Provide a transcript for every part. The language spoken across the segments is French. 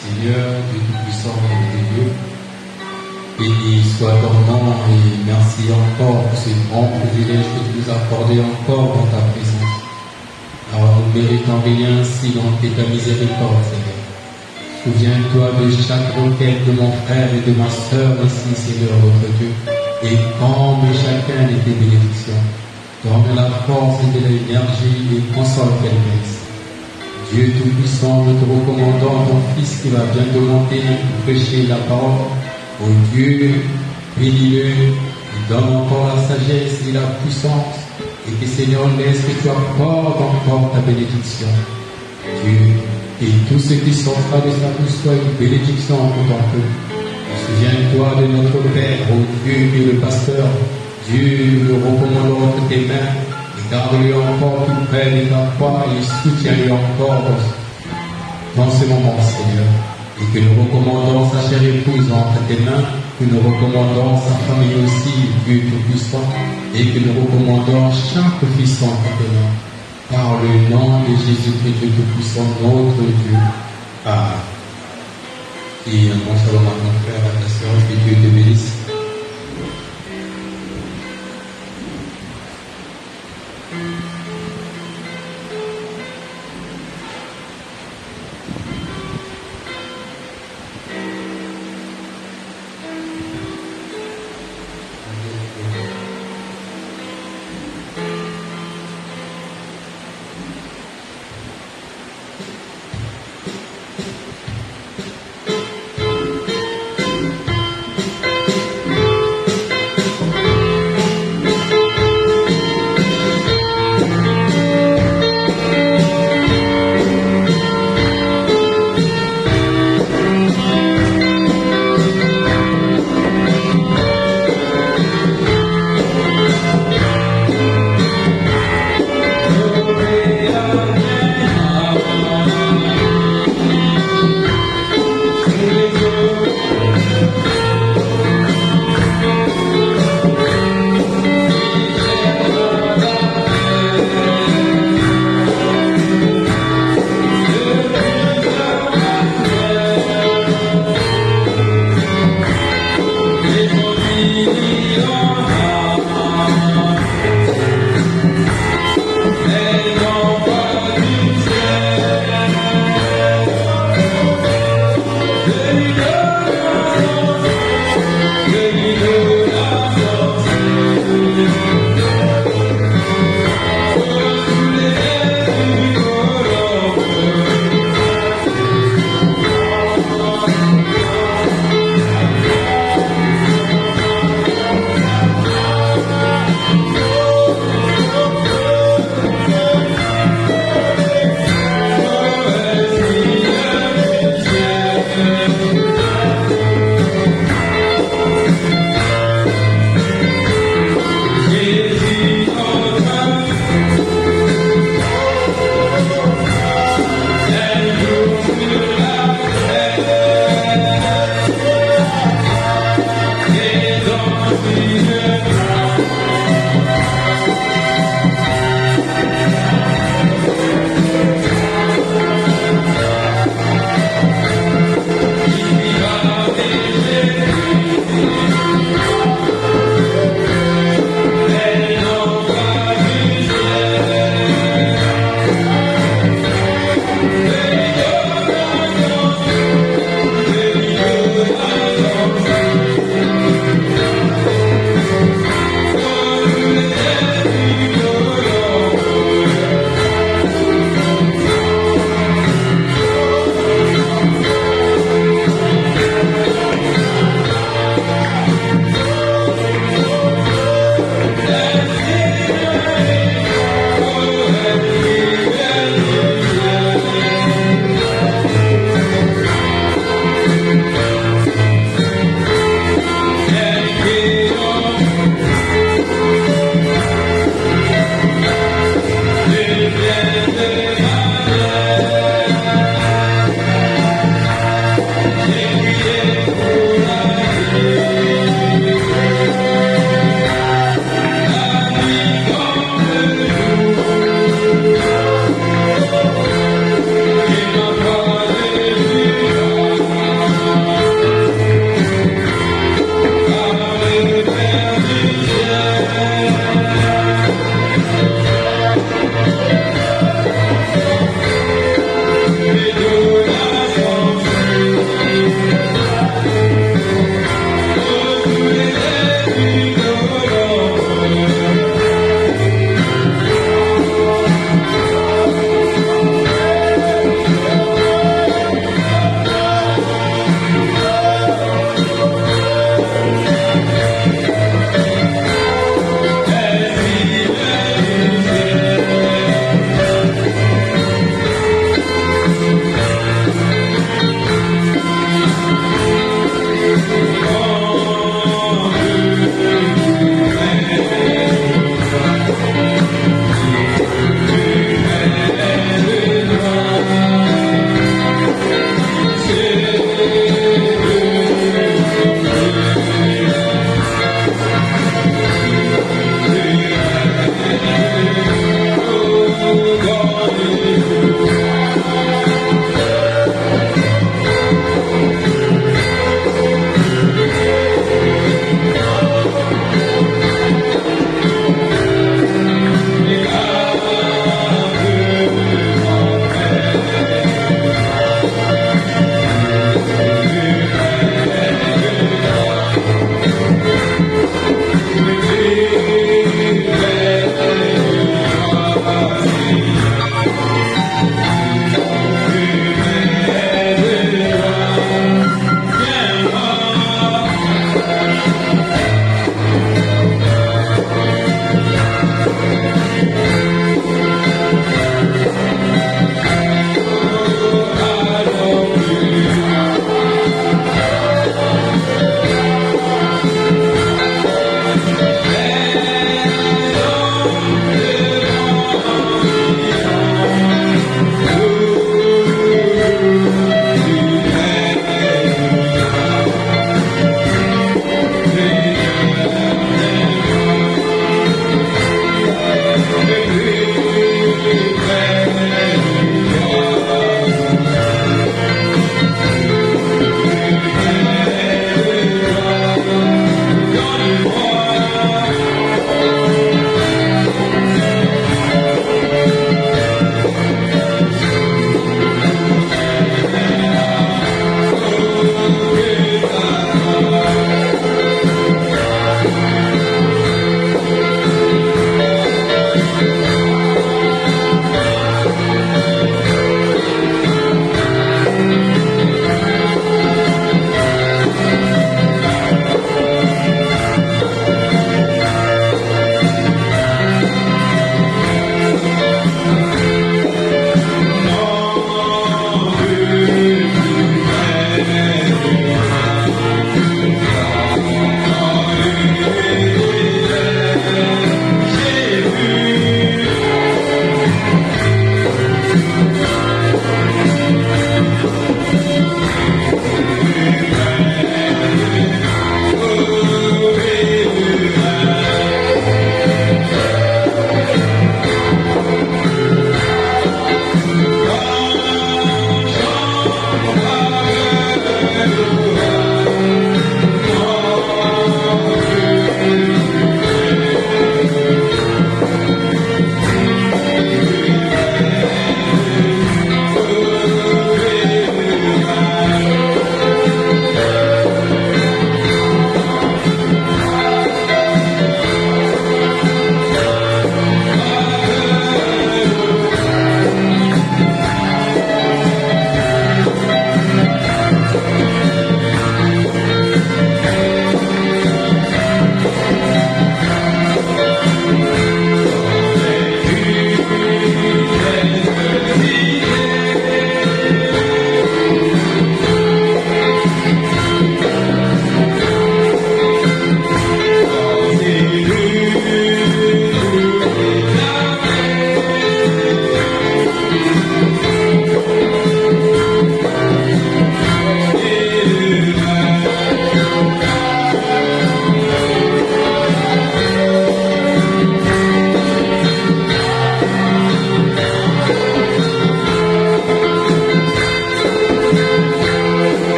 Seigneur, Dieu Tout-Puissant et Dieu, béni soit ton nom et merci encore pour ce grand privilège que tu nous as accordé encore dans ta présence. Alors nous méritons rien ainsi dans ta miséricorde, Seigneur. Souviens-toi de chaque requête de mon frère et de ma sœur ici, Seigneur notre Dieu, et comble chacun de tes bénédictions. Donne la force et de l'énergie et console qu'elle baisse. Dieu Tout-Puissant, nous te recommandons ton Fils qui va bien monter pour prêcher la parole. Ô Dieu, bénis-le, donne encore la sagesse et la puissance, et que Seigneur laisse que tu apportes encore ta bénédiction. Dieu, et tous ceux qui sont en train de sa bouche soient une bénédiction pour ton peuple. Souviens-toi de notre Père, ô Dieu, qui est le pasteur. Dieu, nous le recommandons entre tes mains, et garde-le encore tout près de ta foi, et soutiens-le encore dans ce moment, Seigneur. Et que nous recommandons sa chère épouse entre tes mains, que nous recommandons sa famille aussi, Dieu Tout-Puissant, et que nous recommandons chaque fils entre tes mains. Par le nom de Jésus-Christ, Dieu Tout-Puissant, notre Dieu. Amen. Et un bon shalom à ton frère, à ta sœur, que Dieu te bénisse.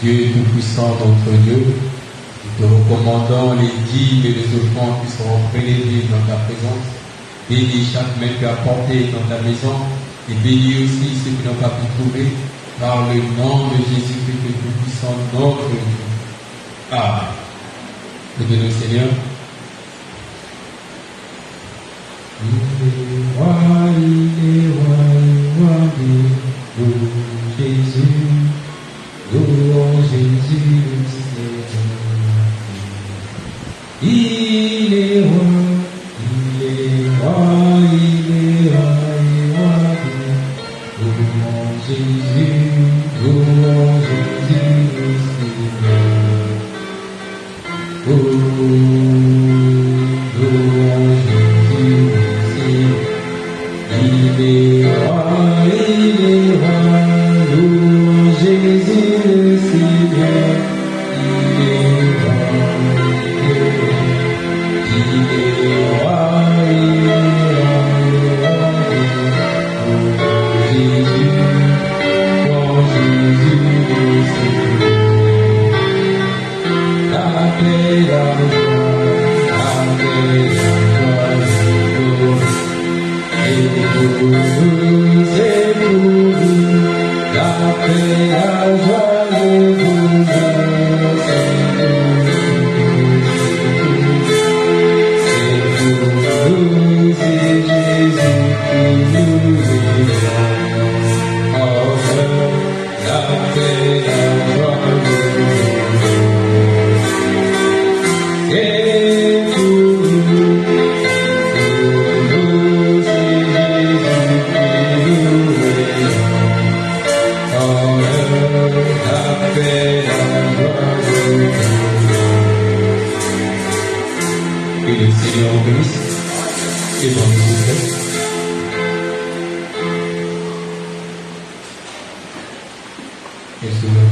Dieu Tout-Puissant, notre Dieu, nous te recommandons les dîmes et les offrandes qui seront prélevées dans ta présence. Bénis chaque main qui a porté dans ta maison et bénis aussi ceux qui n'ont pas pu trouver par le nom de Jésus-Christ le Tout-Puissant, notre Dieu. Amen. Levez-nous, Seigneur. Jésus, louons Jésus, il est roi, il est roi, il est roi, louons Jésus, louons Jésus, louons Jésus, il est roi, louons Jésus le Seigneur, il est roi, Jésus le Seigneur, la paix, la joie, et pour nous, c'est pour nous, la paix, la joie, le bonheur, c'est pour nous, c'est Jésus qui nous donne. Oh, la paix, la joie, le bonheur, c'est pour nous. Que le Seigneur bénisse et dans le et cela.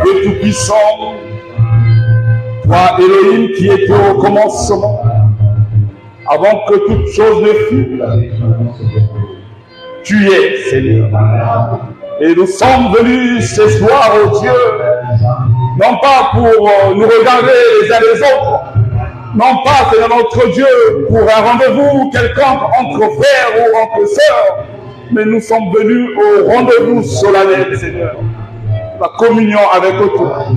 Dieu Tout-Puissant, toi Elohim qui étais au commencement, avant que toute chose ne fût, tu es Seigneur. Et nous sommes venus ce soir, oh Dieu, non pas pour nous regarder les uns les autres, non pas, Seigneur notre Dieu, pour un rendez-vous quelconque entre frères ou entre sœurs, mais nous sommes venus au rendez-vous solennel, Seigneur, la communion avec toi.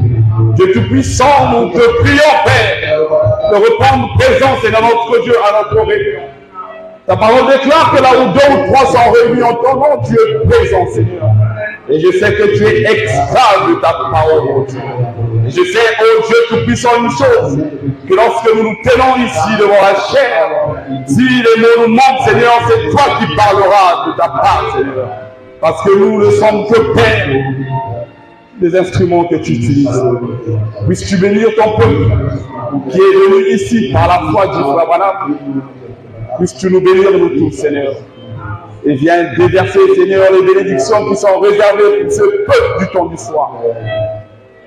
Dieu Tout-Puissant, nous te prions, Père, de reprendre présence, Seigneur notre Dieu, à notre réunion. Ta parole déclare que là où 2 ou 3 sont réunis en ton nom, tu es présent, Seigneur. Et je sais que tu es extra de ta parole, oh Dieu. Et je sais, oh Dieu Tout-Puissant, une chose, que lorsque nous nous tenons ici devant la chair, si les mots nous manquent, Seigneur, c'est toi qui parleras de ta part, Seigneur. Parce que nous ne sommes que Père, des instruments que tu utilises. Puisses-tu bénir ton peuple qui est venu ici par la foi du frère Branham. Puisses-tu nous bénir nous tous, Seigneur. Et viens déverser, Seigneur, les bénédictions qui sont réservées pour ce peuple du temps du soir.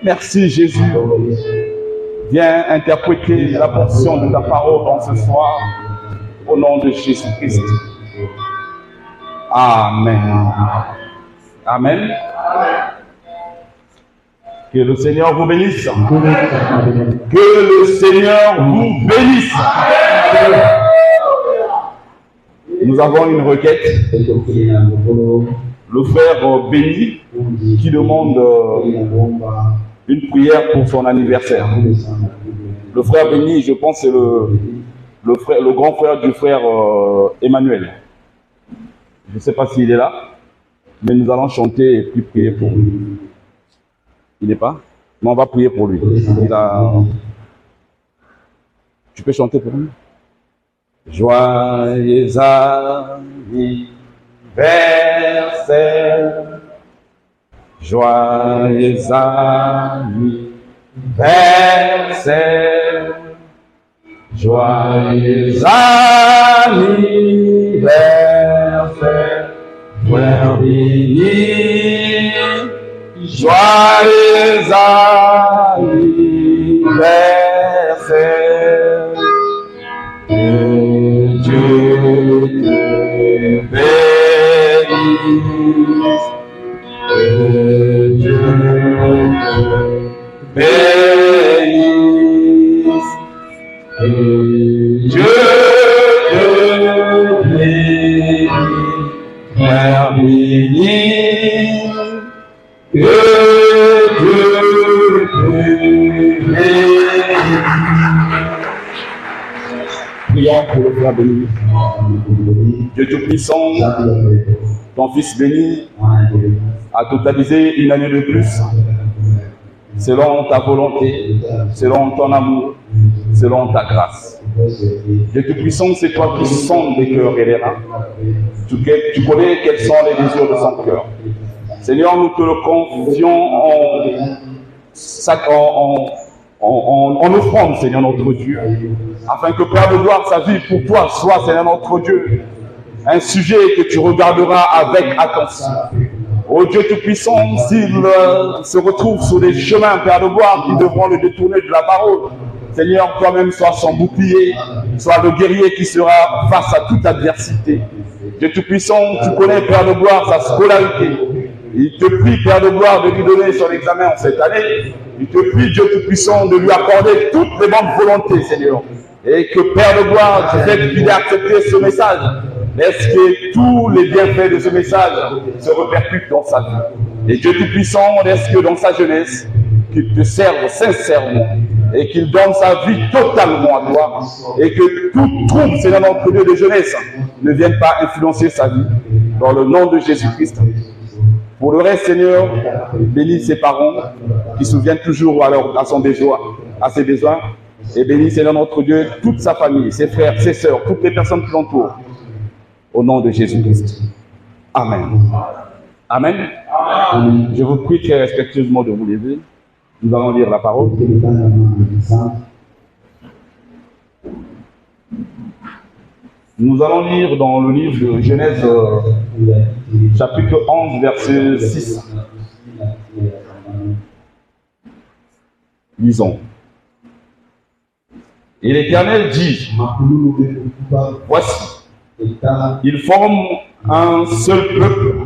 Merci, Jésus. Viens interpréter la portion de ta parole en ce soir. Au nom de Jésus-Christ. Amen. Amen. Que le Seigneur vous bénisse. Que le Seigneur vous bénisse. Nous avons une requête. Le frère Béni qui demande une prière pour son anniversaire. Le frère Béni, je pense, c'est le grand frère du frère Emmanuel. Je ne sais pas s'il est là, mais nous allons chanter et puis prier pour lui. Il n'est pas? Mais on va prier pour lui. Tu peux chanter pour lui? Joyeux anniversaire, joyeux anniversaire, joyeux anniversaire, frère Béni, joyeux anniversaire. Que Dieu te bénisse, que Dieu te bénisse, que Dieu te bénisse, frère béni, que Dieu te bénisse. Prions pour le frère béni. Dieu Tout-Puissant, ton fils béni a totalisé une année de plus, selon ta volonté, selon ton amour, selon ta grâce. Dieu Tout-Puissant, c'est toi qui sondes les cœurs et les reins. Tu connais quels sont les désirs de son cœur. Seigneur, nous te le confions en offrande, Seigneur notre Dieu, afin que Père de gloire, sa vie pour toi soit, Seigneur notre Dieu, un sujet que tu regarderas avec attention. Ô Dieu Tout-Puissant, s'il se retrouve sur des chemins, Père de gloire, qui devront le détourner de la parole, Seigneur, toi-même sois son bouclier, sois le guerrier qui sera face à toute adversité. Dieu Tout-Puissant, tu connais, Père de gloire, sa scolarité. Il te prie, Père de gloire, de lui donner son examen en cette année. Il te prie, Dieu Tout-Puissant, de lui accorder toutes les bonnes volontés, Seigneur. Et que, Père de gloire, tu fais qu'il ait accepté ce message. Laisse que tous les bienfaits de ce message se répercutent dans sa vie. Et Dieu Tout-Puissant, laisse que dans sa jeunesse, qu'il te serve sincèrement et qu'il donne sa vie totalement à toi. Et que tout trouble, Seigneur, notre Dieu de jeunesse, ne vienne pas influencer sa vie. Dans le nom de Jésus-Christ. Pour le reste, Seigneur, bénis ses parents qui se souviennent toujours à ses besoins. Et bénis, Seigneur, notre Dieu, toute sa famille, ses frères, ses sœurs, toutes les personnes qui l'entourent. Au nom de Jésus-Christ. Amen. Amen. Amen. Je vous prie très respectueusement de vous lever. Nous allons lire la parole. Nous allons lire dans le livre de Genèse, chapitre 11, verset 6. Lisons. Et l'Éternel dit, voici, ils forment un seul peuple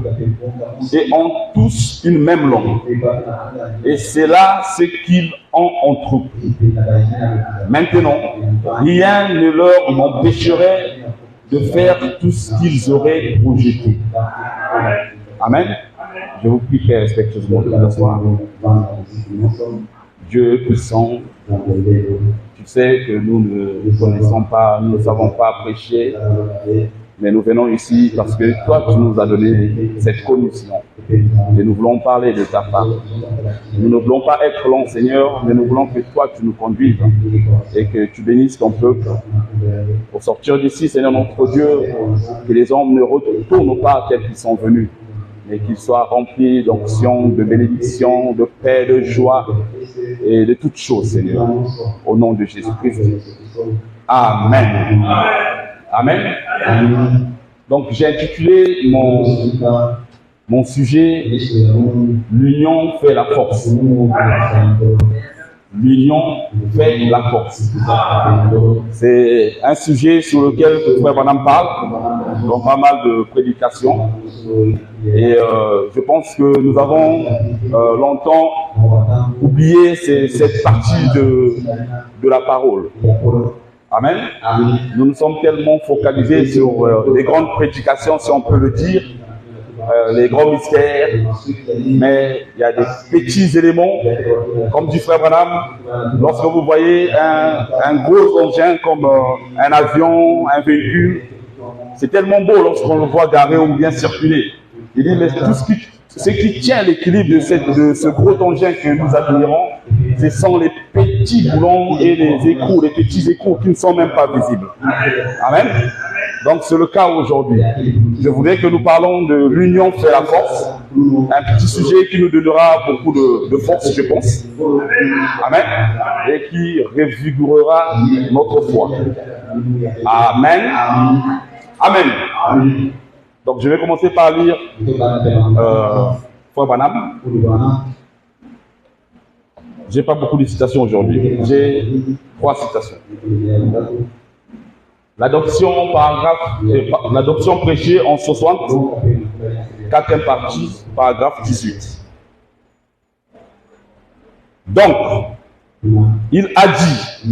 et ont tous une même langue. Et c'est là ce qu'ils ont entrepris. Maintenant, rien ne leur empêcherait de faire tout ce qu'ils auraient projeté. Amen. Je vous prie très respectueusement de vous asseoir. Dieu puissant, tu sais que nous ne connaissons pas, nous ne savons pas prêcher, mais nous venons ici parce que toi, tu nous as donné cette commission. Et nous voulons parler de ta part. Nous ne voulons pas être longs, Seigneur, mais nous voulons que toi, tu nous conduises et que tu bénisses ton peuple. Pour sortir d'ici, Seigneur notre Dieu, que les hommes ne retournent pas tels qu'ils sont venus, mais qu'ils soient remplis d'onction, de bénédiction, de paix, de joie et de toutes choses, Seigneur. Au nom de Jésus-Christ. Amen. Amen. Amen. Donc j'ai intitulé mon sujet « L'union fait la force ». L'union fait la force. C'est un sujet sur lequel Frère Branham parle dans pas mal de prédications. Et je pense que nous avons longtemps oublié cette partie de la parole. Amen. Nous nous sommes tellement focalisés sur les grandes prédications, si on peut le dire, les grands mystères, mais il y a des petits éléments, comme dit Frère Branham, lorsque vous voyez un gros engin comme un avion, un véhicule, c'est tellement beau lorsqu'on le voit garé ou bien circuler. Il dit, mais tout ce qui tient l'équilibre de ce gros engin que nous admirons, ce sont les petits boulons et les écrous, les petits écrous qui ne sont même pas visibles. Amen. Donc c'est le cas aujourd'hui. Je voudrais que nous parlons de l'union fait la force. Un petit sujet qui nous donnera beaucoup de force, je pense. Amen. Et qui révigorera notre foi. Amen. Amen. Donc je vais commencer par lire Frère Branham. J'ai pas beaucoup de citations aujourd'hui. J'ai 3 citations. L'adoption prêchée en 60, 4e partie, paragraphe 18. Donc, il a dit,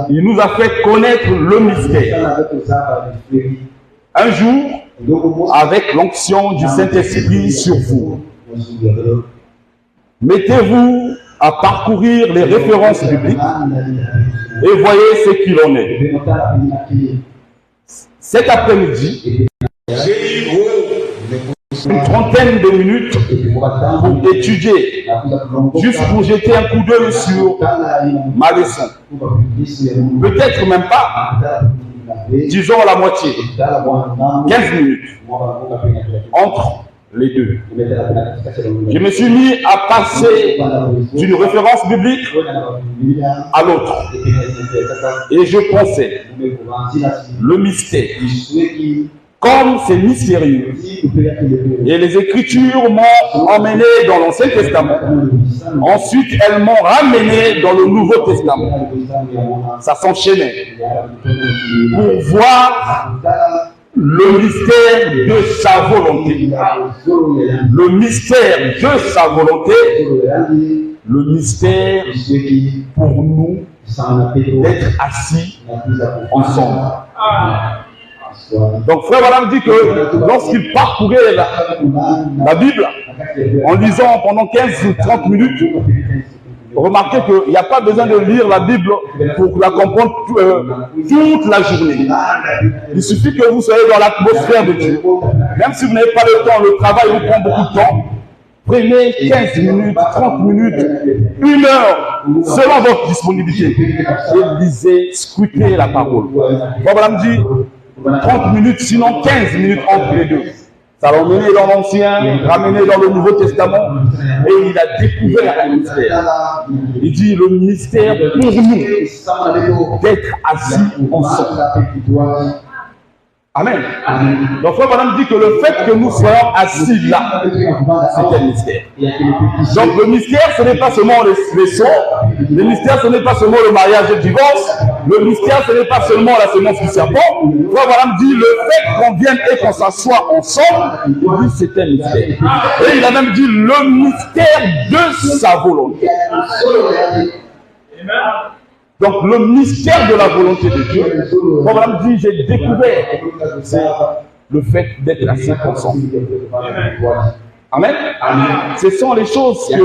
il nous a fait connaître le mystère. Un jour, avec l'onction du Saint-Esprit sur vous, mettez-vous à parcourir les références bibliques et voyez ce qu'il en est. Cet après-midi, j'ai eu une trentaine de minutes pour étudier, juste pour jeter un coup d'œil sur ma leçon. Peut-être même pas, disons la moitié, 15 minutes, entre les deux. Je me suis mis à passer d'une référence biblique à l'autre. Et je pensais, le mystère, comme c'est mystérieux. Et les Écritures m'ont emmené dans l'Ancien Testament. Ensuite, elles m'ont ramené dans le Nouveau Testament. Ça s'enchaînait. Pour voir le mystère de sa volonté. Le mystère de sa volonté. Le mystère pour nous d'être assis ensemble. Donc frère Branham dit que lorsqu'il parcourait la Bible, en lisant pendant 15 ou 30 minutes, remarquez qu'il n'y a pas besoin de lire la Bible pour la comprendre toute la journée. Il suffit que vous soyez dans l'atmosphère de Dieu. Même si vous n'avez pas le temps, le travail vous prend beaucoup de temps. Prenez 15 minutes, 30 minutes, 1 heure, selon votre disponibilité. Et lisez, scrutez la parole. Voilà me dit 30 minutes, sinon 15 minutes entre les deux. Ça l'a emmené dans l'Ancien, ramené dans le Nouveau Testament, et il a découvert un mystère. Il dit le mystère pour nous d'être assis ensemble. Amen. Donc, frère Branham dit que le fait que nous soyons assis là, c'est un mystère. Donc, le mystère, ce n'est pas seulement les sons. Le mystère, ce n'est pas seulement le mariage et le divorce. Le mystère, ce n'est pas seulement la semence du serpent. Frère Branham dit le fait qu'on vienne et qu'on s'assoie ensemble, il dit c'est un mystère. Et il a même dit le mystère de sa volonté. Donc le mystère de la volonté de Dieu, comme on dit, j'ai découvert, c'est le fait d'être assis ensemble. Amen. Ce sont les choses que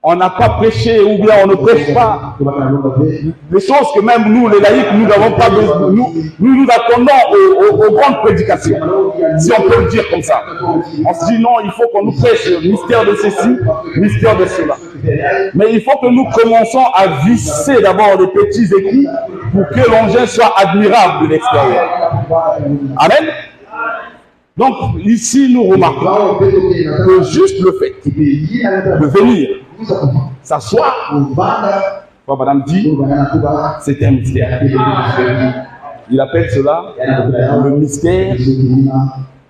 on n'a pas prêché ou bien on ne prêche pas. Les choses que même nous, les laïcs, nous n'avons pas besoin. Nous attendons aux grandes prédications, si on peut le dire comme ça. On se dit non, il faut qu'on nous prêche le mystère de ceci, mystère de cela. Mais il faut que nous commençons à visser d'abord les petits écrits pour que l'engin soit admirable de l'extérieur. Amen. Donc ici nous remarquons que juste le fait de venir s'asseoir, Madame dit, c'est un mystère. Il appelle cela le mystère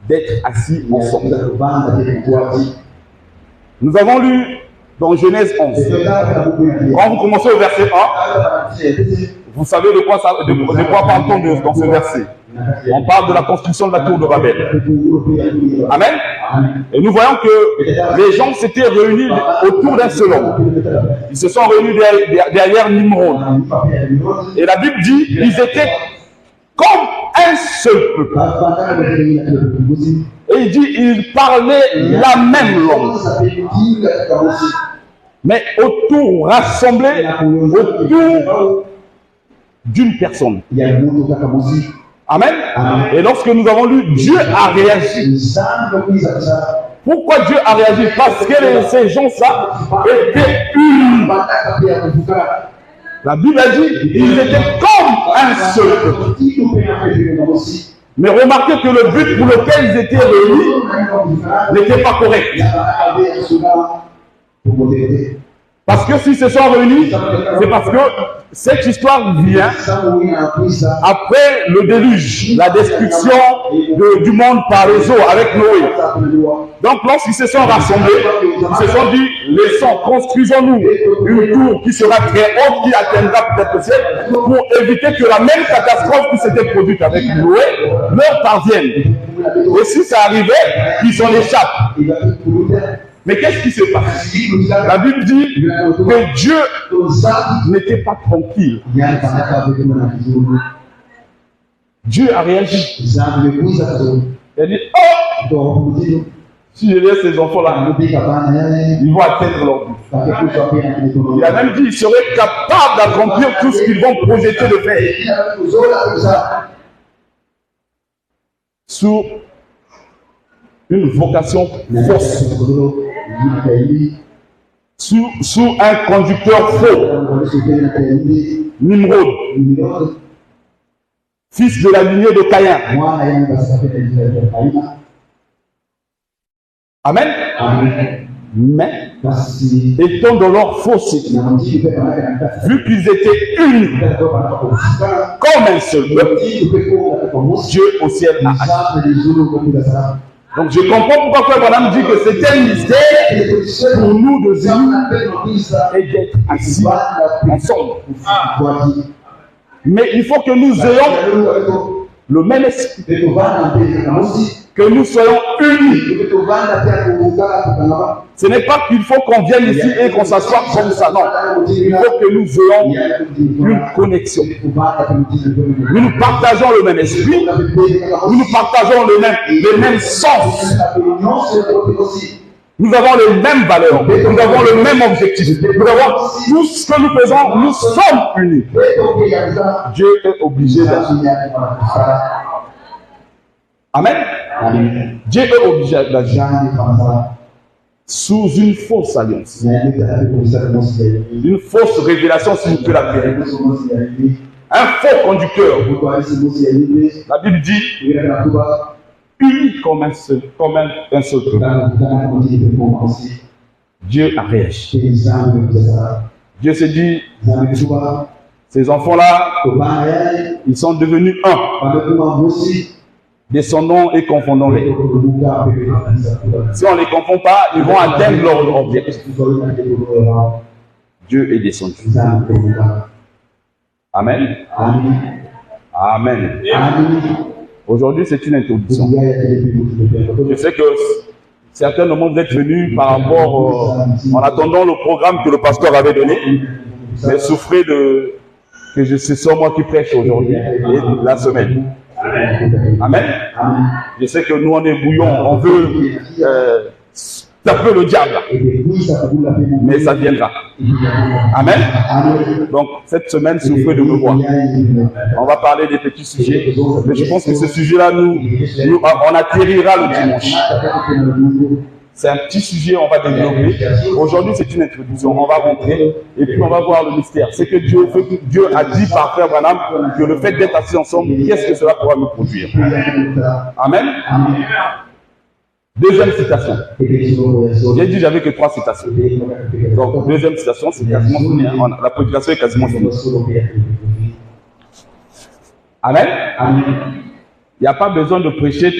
d'être assis ensemble. Nous avons lu dans Genèse 11. Quand vous commencez au verset 1, vous savez de quoi parle-t-on dans ce verset. On parle de la construction de la tour de Babel. Amen. Et nous voyons que les gens s'étaient réunis autour d'un seul homme. Ils se sont réunis derrière Nimrod. Et la Bible dit ils étaient comme un seul peuple. Et il dit ils parlaient la même langue. Mais autour, rassemblés autour d'une personne. Amen. Et lorsque nous avons lu, Dieu a réagi. Pourquoi Dieu a réagi? Parce que ces gens-là étaient unis. La Bible a dit, ils étaient comme un seul peuple. Mais remarquez que le but pour lequel ils étaient réunis n'était pas correct. Parce que s'ils se sont réunis, c'est parce que cette histoire vient après le déluge, la destruction du monde par les eaux avec Noé. Donc lorsqu'ils se sont rassemblés, ils se sont dit, laissons, construisons-nous une tour qui sera très haute, qui atteindra peut-être le ciel, pour éviter que la même catastrophe qui s'était produite avec Noé leur parvienne. Et si ça arrivait, qu'ils s'en échappent. Mais qu'est-ce qui se passe? La Bible dit que Dieu n'était pas tranquille. Dieu a réagi. Il a dit, oh, si je laisse ces enfants-là, ils vont atteindre leur but. Il a même dit, ils seraient capables d'accomplir tout ce qu'ils vont projeter de faire. Sous une vocation fausse. Sous un conducteur faux, Nimrod, fils de la lignée de Caïn. Amen. Mais étant dans leur fausseté, vu qu'ils étaient unis comme un seul peuple, Dieu au ciel a agi. Donc je comprends pourquoi Frère Branham dit que c'est un mystère pour nous de venir et d'être assis ensemble. Mais il faut que nous ayons le même esprit, que nous soyons unis. Ce n'est pas qu'il faut qu'on vienne ici et qu'on s'assoie comme ça, non. Il faut que nous ayons une connexion. Nous partageons le même esprit, nous partageons le même sens. Nous avons les mêmes valeurs, nous avons le même objectif. Nous avons tout ce que nous faisons, nous sommes unis. Dieu est obligé d'agir. Amen. Dieu est obligé d'agir sous une fausse alliance, une fausse révélation, si je peux l'appeler, un faux conducteur. La Bible dit unis comme un seul peuple. Dieu a réagi. Dieu s'est dit, ces enfants-là, ils sont devenus un. Descendons et confondons-les. Si on ne les confond pas, ils vont atteindre leur objectif. Dieu est descendu. Amen. Amen. Aujourd'hui, c'est une introduction. Je sais que certainement vous êtes venus par rapport en attendant le programme que le pasteur avait donné, mais souffrez que c'est sur moi qui prêche aujourd'hui et la semaine. Amen. Je sais que nous on est bouillons, on veut taper le diable, mais ça viendra. Amen. Donc cette semaine, souffrez de me voir. On va parler des petits sujets, mais je pense que ce sujet-là, on atterrira le dimanche. C'est un petit sujet, on va développer. Aujourd'hui, c'est une introduction. On va rentrer et puis on va voir le mystère. C'est que Dieu a dit par Frère Branham que le fait d'être assis ensemble, qu'est-ce que cela pourra nous produire? Amen. Deuxième citation. J'ai dit j'avais que 3 citations. Donc, deuxième citation, c'est quasiment fini. La prédication est quasiment finie. Amen. Il n'y a pas besoin de prêcher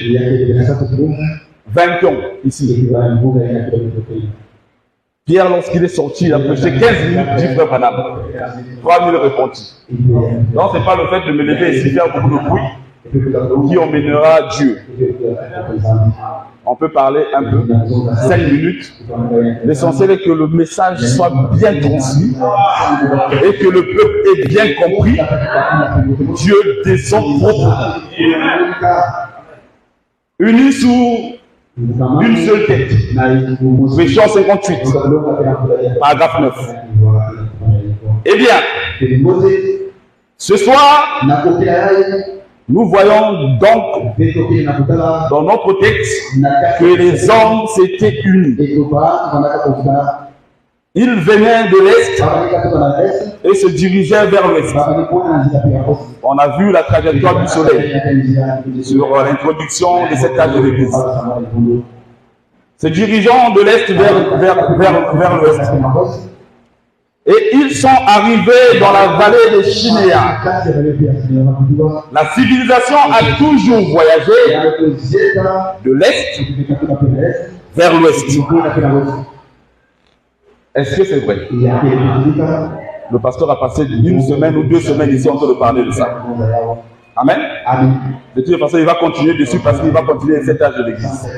20 ans ici. Pierre, lorsqu'il est sorti, il a prêché 15 minutes, dit Frère Branham. 3000 repentis. Donc, ce n'est pas le fait de me lever ici faire beaucoup de bruit qui emmènera Dieu. On peut parler un peu, 5 minutes. L'essentiel est que le message soit bien transmis et que le peuple ait bien compris. Dieu descend proprement. Unis sous une seule tête. Verset 58, paragraphe 9. Eh bien, ce soir, nous voyons donc dans notre texte que les hommes s'étaient unis. Ils venaient de l'Est et se dirigeaient vers l'Ouest. On a vu la trajectoire du soleil sur l'introduction de cette âge de l'Église. Se dirigeant de l'Est vers l'Ouest. Et ils sont arrivés dans la vallée de Shinéa. La civilisation a toujours voyagé de l'Est vers l'Ouest. Est-ce que c'est vrai? Le pasteur a passé 1 semaine ou 2 semaines ici en train de parler de ça. Amen. De toute façon, il va continuer dessus parce qu'il va continuer cet âge de l'Église.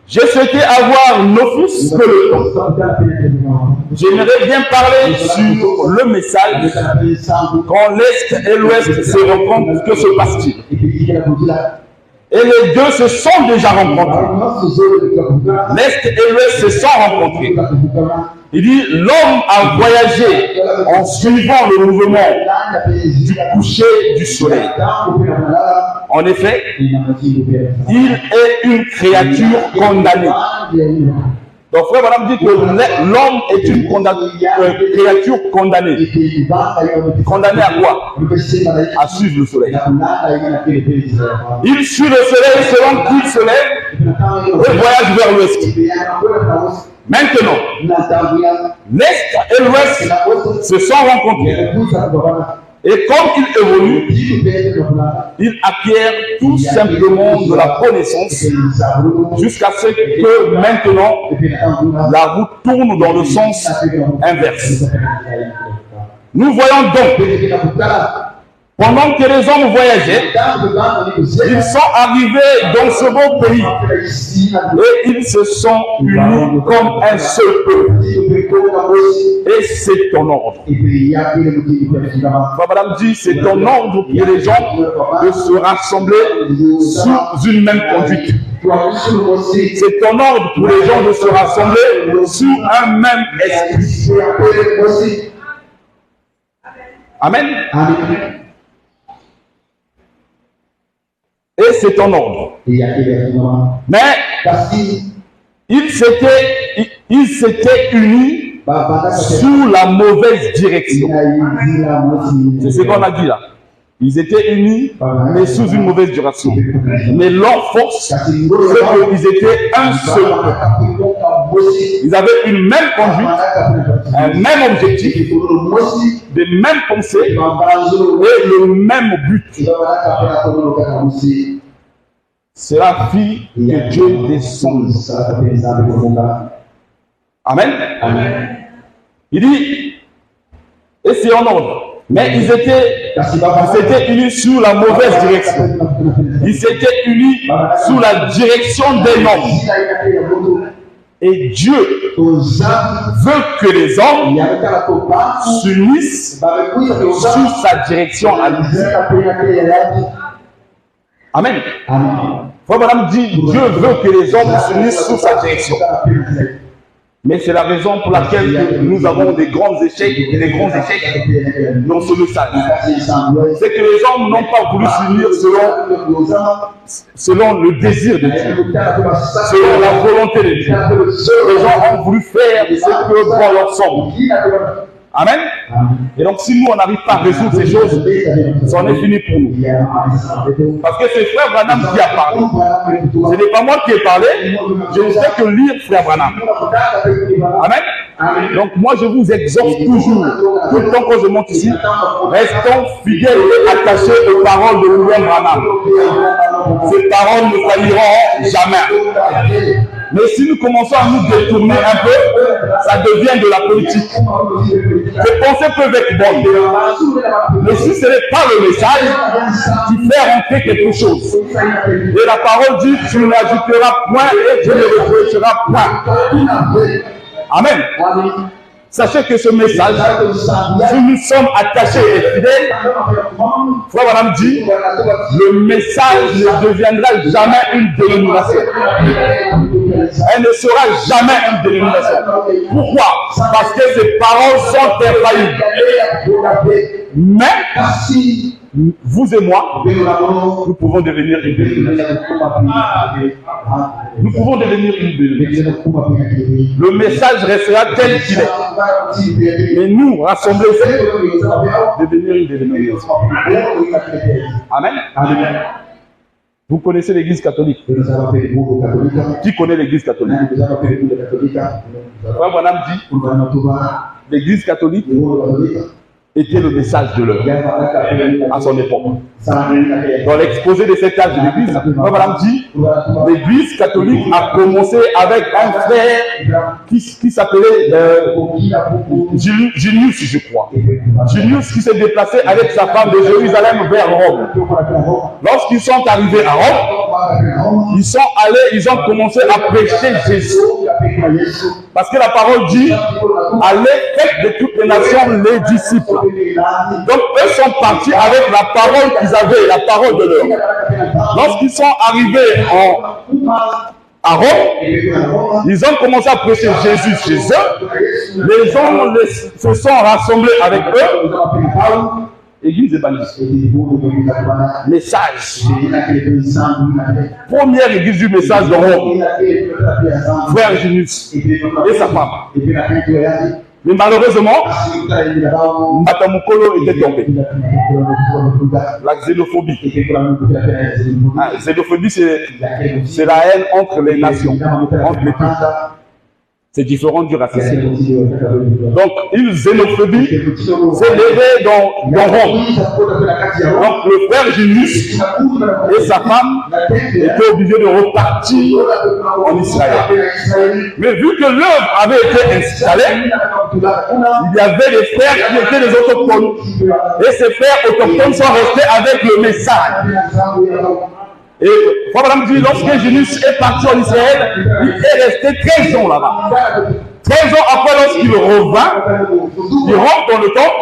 J'ai souhaité avoir nos fils que le temps. J'aimerais bien parler sur le message. Quand l'Est et l'Ouest se rencontrent, que se passe-t-il? Et les deux se sont déjà rencontrés. L'Est et l'Ouest se sont rencontrés. Il dit, l'homme a voyagé en suivant le mouvement du coucher du soleil. En effet, il est une créature condamnée. Donc frère madame dit que l'homme est une créature condamnée. Condamnée à quoi? À suivre le soleil. Il suit le soleil selon qu'il se lève et voyage vers l'ouest. Maintenant, l'est et l'ouest se sont rencontrés. Et comme il évolue, il acquiert tout simplement de la connaissance jusqu'à ce que maintenant la route tourne dans le sens inverse. Nous voyons donc, pendant que les hommes voyageaient, ils sont arrivés dans ce beau pays et ils se sont unis comme un seul peuple. Et c'est ton ordre. Madame dit, c'est ton ordre pour les gens de se rassembler sous une même conduite. C'est ton ordre pour les gens de se rassembler sous un même esprit. Amen. Et c'est ton ordre. Mais ils s'étaient unis sous la mauvaise direction. C'est ce qu'on a dit là. Ils étaient unis, mais sous une mauvaise direction. Mais leur force, c'est qu'ils étaient un seul peuple. Ils avaient une même conduite, un même objectif, des mêmes pensées et le même but. C'est la fille que Dieu descend. Amen. Il dit, et c'est en ordre. Mais ils s'étaient unis sous la mauvaise direction. Ils s'étaient unis sous la direction des hommes. Et Dieu veut que les hommes s'unissent sous sa direction à lui. Amen. Frère Madame dit, Dieu veut que les hommes s'unissent sous sa direction. Mais c'est la raison pour laquelle nous avons des grands échecs dans ce message. C'est que les hommes n'ont pas voulu s'unir selon le désir de Dieu, selon la volonté de Dieu. Les gens ont voulu faire ce que bon leur semble. Amen. Et donc si nous on n'arrive pas à résoudre ces choses, ça en est fini pour nous. Parce que c'est frère Branham qui a parlé. Ce n'est pas moi qui ai parlé. Je ne fais que lire frère Branham. Amen. Donc moi je vous exhorte toujours, tout le temps que je monte ici, restons fidèles et attachés aux paroles de William Branham. Ces paroles ne failliront jamais. Mais si nous commençons à nous détourner un peu, ça devient de la politique. Ces pensées peuvent être bonnes. Mais si ce n'est pas le message qui fait rentrer quelque chose. Et la parole dit, tu n'ajouteras point et tu ne reprocheras point. Amen. Sachez que ce message, si nous sommes attachés et fidèles, frère Madame dit, le message ne deviendra jamais une dénomination. Elle ne sera jamais une dénomination. Pourquoi? Parce que ces paroles sont infaillibles. Mais, vous et moi, nous pouvons devenir une dénomination. Nous pouvons devenir une dénomination. Le message restera tel qu'il est. Mais nous, rassemblés ici, devenir une dénomination. Amen. Amen. Vous connaissez l'église catholique? Qui connaît l'église catholique? Frère Branham dit, l'église catholique était le message de l'heure à son époque. Dans l'exposé de cet âge de l'église, Frère Branham dit, l'église catholique a commencé avec un frère qui s'appelait Junius, je crois. Junius qui s'est déplacé avec sa femme de Jérusalem vers Rome. Lorsqu'ils sont arrivés à Rome, ils ont commencé à prêcher Jésus. Parce que la parole dit, allez, faites de toutes les nations les disciples. Donc eux sont partis avec la parole qu'ils avaient, la parole de l'heure. Lorsqu'ils sont arrivés à Rome, ils ont commencé à prêcher Jésus chez eux. Les gens se sont rassemblés avec eux. église évangélique. Message. Première église du message de Rome. Frère Eugénius et sa femme. Mais malheureusement, Matamukolo était tombé. La xénophobie. La xénophobie, c'est la haine entre les nations, entre les peuples. C'est différent du racisme. Donc, une xénophobie s'est levée dans Rome. Donc, le frère Eugénius et sa femme étaient obligés de repartir en Israël. Mais vu que l'œuvre avait été installée, il y avait des frères qui étaient des autochtones. Et ces frères autochtones sont restés avec le message. Et Madame dit, lorsque Eugénius est parti en Israël, il est resté 13 ans là-bas. 13 ans après, lorsqu'il revint, il rentre dans le temple,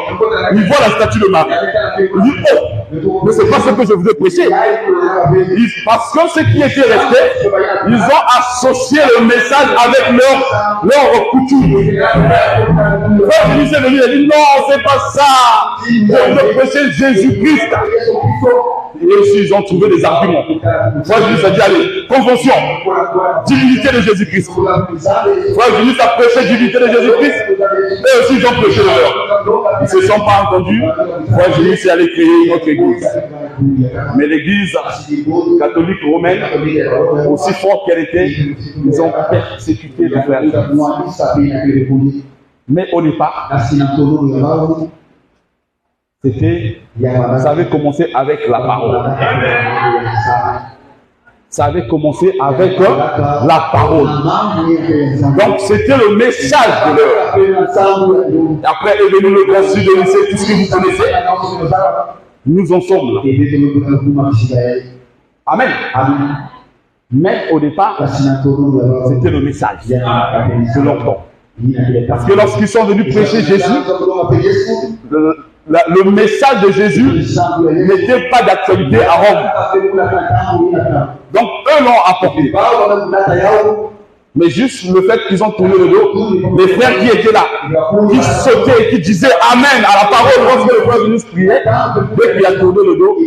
il voit la statue de Marie. Il dit, oh, mais c'est pas ce que je vous ai prêché. Parce que ceux qui étaient restés, ils ont associé le message avec leur coutume. Quand Eugénius est venu, il a dit, non, c'est pas ça. Je vous ai prêché Jésus-Christ. Et aussi, ils ont trouvé des arguments. Frère Eugénius a dit, allez, convention, divinité de Jésus-Christ. Frère Eugénius a prêché divinité de Jésus-Christ. Et aussi, ils ont prêché le leur. Ils ne se sont pas entendus. Frère Eugénius est allé créer une autre église. Mais l'église catholique romaine, aussi forte qu'elle était, ils ont persécuté le frère Eugénius. Mais au départ, ça avait commencé avec la parole. Ça avait commencé avec la parole. Donc c'était le message de l'heure. Après est venu le concile de Nicée, tout ce que vous connaissez. Nous en sommes là. Amen. Mais au départ, c'était le message de leur temps. Parce que lorsqu'ils sont venus prêcher Jésus, le message de Jésus n'était pas d'actualité à Rome. Donc eux l'ont apporté. Mais juste le fait qu'ils ont tourné le dos, les frères qui étaient là, qui sautaient et qui disaient Amen à la parole lorsque le frère Eugénius priait, dès qu'il a tourné le dos,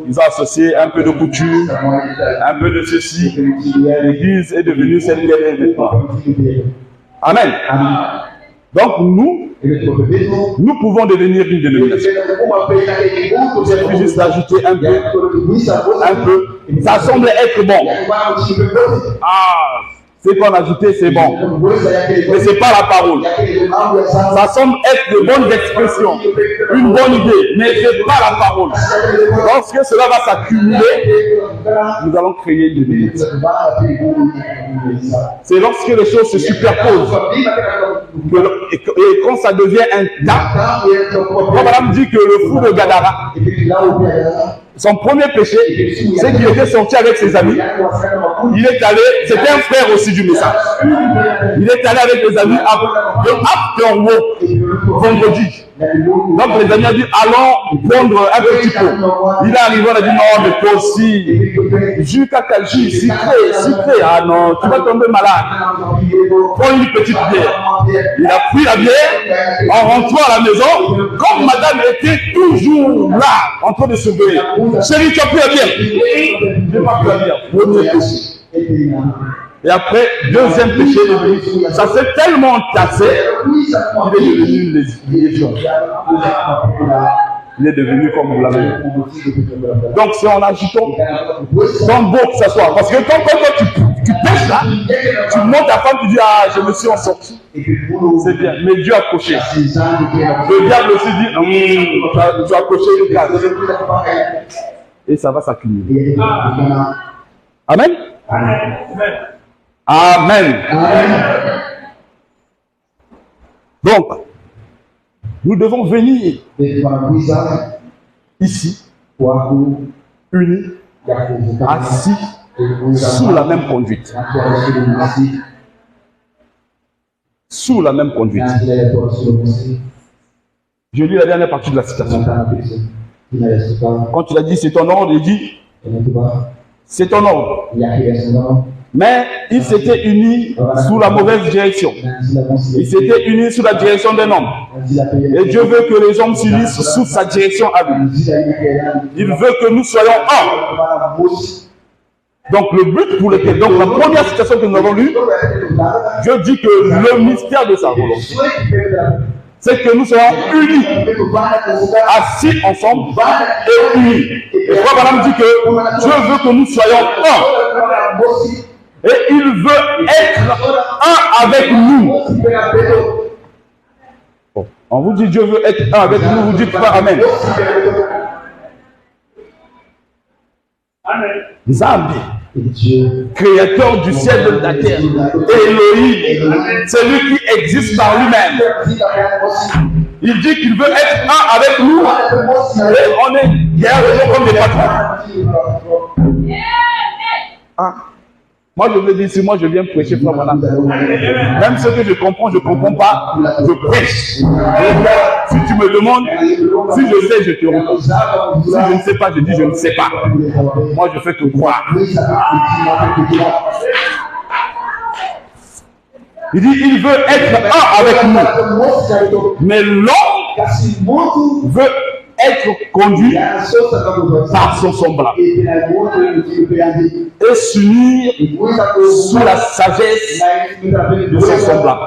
ils ont associé un peu de coutume, un peu de ceci. L'église est devenue celle qu'elle est maintenant. Amen. Donc nous pouvons devenir une dénomination. Je vais juste ajouter un peu. Ça semble être bon. Ah, c'est qu'on a ajouté, c'est bon. Mais ce n'est pas la parole. Ça semble être de bonnes expressions, une bonne idée, mais ce n'est pas la parole. Lorsque cela va s'accumuler, nous allons créer une dénomination. C'est lorsque les choses se superposent et quand ça devient un tas. Quand Madame dit que le fou de Gadara, son premier péché, c'est qu'il était sorti avec ses amis. Il est allé, c'était un frère aussi du message. Il est allé avec les amis after work, vendredi. Donc les amis ont dit, allons prendre un petit pot. Il est arrivé, on a dit, non, mais toi aussi, jus caca, jus, sucré, ah non, tu vas tomber malade. Prends une petite bière. Il a pris la bière, en rentrant à la maison, comme madame était toujours là, en train de se veiller. Chérie, tu as pris la bière? Je n'ai pas pris la bière. Premier péché. Et après, deuxième péché, ça s'est tellement tassé, il est devenu une lésion. Il est devenu comme vous l'avez. Donc c'est en agitant, tant beau que ça soit. Parce que quand tu pêches là, tu montes ta femme, tu dis, ah, je me suis en sorti. C'est bien, mais Dieu a coché. Le diable aussi dit, tu as coché une case. Et ça va s'accumuler. Amen. Amen. Donc, nous devons venir ici, unis, assis, sous la même conduite. Sous la même conduite. Je lis la dernière partie de la citation. Quand il a dit c'est ton ordre, il dit c'est ton ordre. Mais ils s'étaient unis sous la mauvaise direction. Ils s'étaient unis sous la direction d'un homme. Et Dieu veut que les hommes s'unissent sous sa direction à lui. Il veut que nous soyons un. Donc le but pour lequel, donc la première citation que nous avons lue, Dieu dit que le mystère de sa volonté, c'est que nous soyons unis, assis ensemble et unis. Et Frère Branham dit que Dieu veut que nous soyons un. Et il veut être un avec nous. Bon, on vous dit Dieu veut être un avec nous, vous dites pas Amen. Zambi, créateur du ciel et de la terre, Elohim, c'est lui qui existe par lui-même. Il dit qu'il veut être un avec nous et on est hier comme des patrons. Ah. Moi, je veux dire, si moi je viens prêcher, frère, voilà. Même ce que je comprends pas, je prêche. Si tu me demandes, si je sais, je te réponds. Si je ne sais pas, je dis je ne sais pas. Moi, je fais que croire. Il dit, il veut être un avec nous. Mais l'homme veut être conduit par son semblable et s'unir sous la sagesse de son semblable.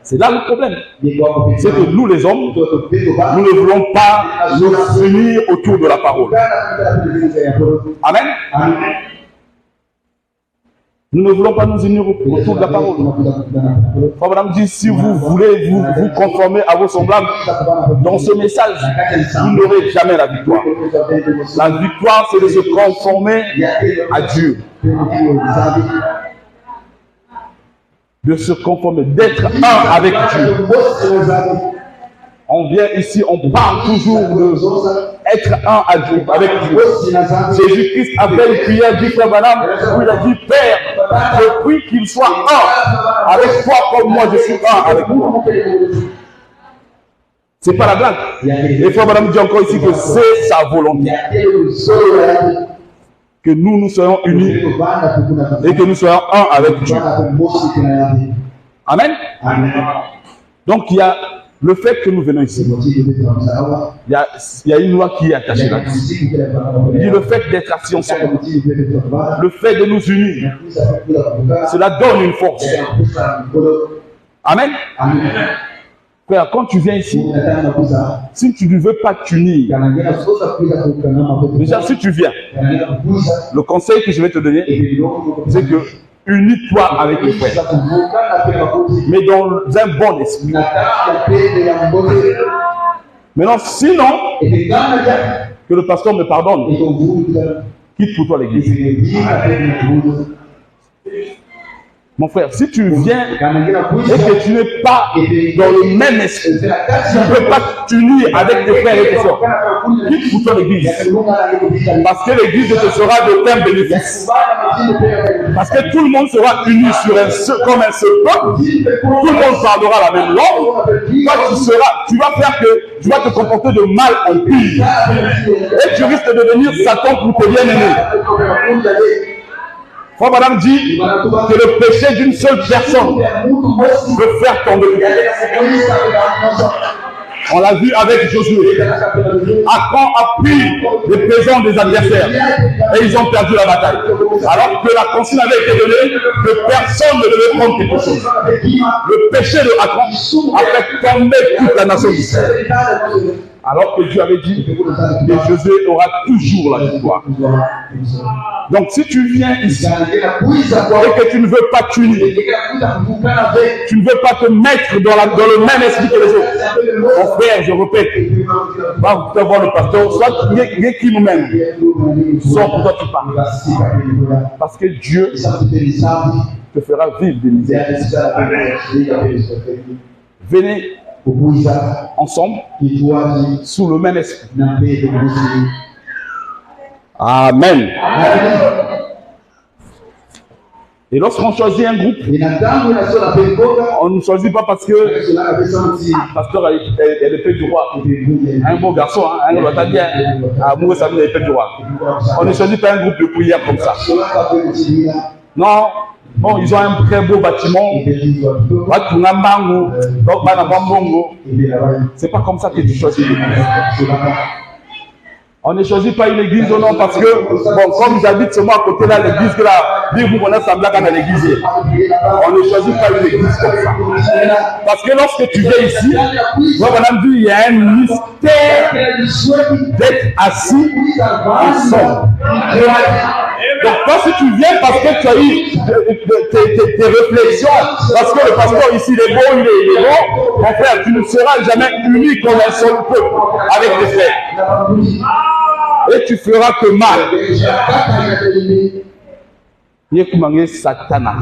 C'est là le problème. C'est que nous les hommes, nous ne voulons pas nous unir autour de la parole. Amen. Nous ne voulons pas nous unir autour de la parole. Abraham dit, si vous voulez vous conformer à vos semblables, dans ce message, vous n'aurez jamais la victoire. La victoire, c'est de se conformer à Dieu. De se conformer, d'être un avec Dieu. On vient ici, on parle toujours d'être un avec Dieu. Jésus-Christ a fait une prière, dit Frère Branham, où il a dit, Père, je prie qu'il soit un avec toi comme moi je suis un avec toi. C'est pas la blague. Et Frère Branham dit encore ici que c'est sa volonté. Que nous soyons unis et que nous soyons un avec Dieu. Amen. Donc il y a le fait que nous venons ici, il y a une loi qui est attachée là-dessus. Il dit le fait d'être assis ensemble, le fait de nous unir, cela donne une force. Amen. Frère, quand tu viens ici, si tu ne veux pas t'unir, déjà si tu viens, le conseil que je vais te donner, c'est que unis-toi avec les frères, mais dans un bon esprit. Maintenant, sinon, que le pasteur me pardonne, quitte pour toi l'église. Mon frère, si tu viens et que tu n'es pas dans le même esprit, tu ne peux pas t'unir avec tes frères et tes soeurs, quitte pour toi l'église. Parce que l'église te sera de plein bénéfice. Parce que tout le monde sera uni sur comme un seul peuple. Tout le monde parlera la même langue. Toi, tu vas faire que tu vas te comporter de mal en pire. Et tu risques de devenir Satan pour tes bien-aimés. Frère Madame dit que le péché d'une seule personne peut faire tomber. On l'a vu avec Josué. Achan a pris les présents des adversaires et ils ont perdu la bataille. Alors que la consigne avait été donnée que personne ne devait prendre quelque chose. Le péché de Achan a fait tomber toute la nation d'Israël. Alors que Dieu avait dit que Josué aura toujours la victoire. Donc si tu viens ici et que tu ne veux pas t'unir, tu ne veux pas te mettre dans le même esprit que les autres, mon frère, je répète, va voir le pasteur, soit qui nous-mêmes, sors pour toi tu parles. Parce que Dieu te fera vivre des misères. Venez ensemble sous le même esprit. Amen. Et lorsqu'on choisit un groupe, on ne choisit pas parce que pasteur est le père du roi. Un beau garçon, un bien, amoureux, ça vient le père du roi. On ne choisit pas un groupe de prière comme ça. Non, bon, ils ont un très beau bâtiment. C'est pas comme ça que tu choisis. On ne choisit pas une église, non, parce que, bon, comme j'habite seulement à côté là, l'église que là, on a semblé dans l'église. On ne choisit pas une église comme ça. Parce que lorsque tu viens ici, on a vu, il y a un mystère d'être assis ensemble. Donc, toi, si tu viens parce que tu as eu tes réflexions, parce que le pasteur ici, il est beau, il est bon, mon frère, tu ne seras jamais uni comme un seul peuple avec tes frères. Et tu feras que mal. Yekumangé Satana.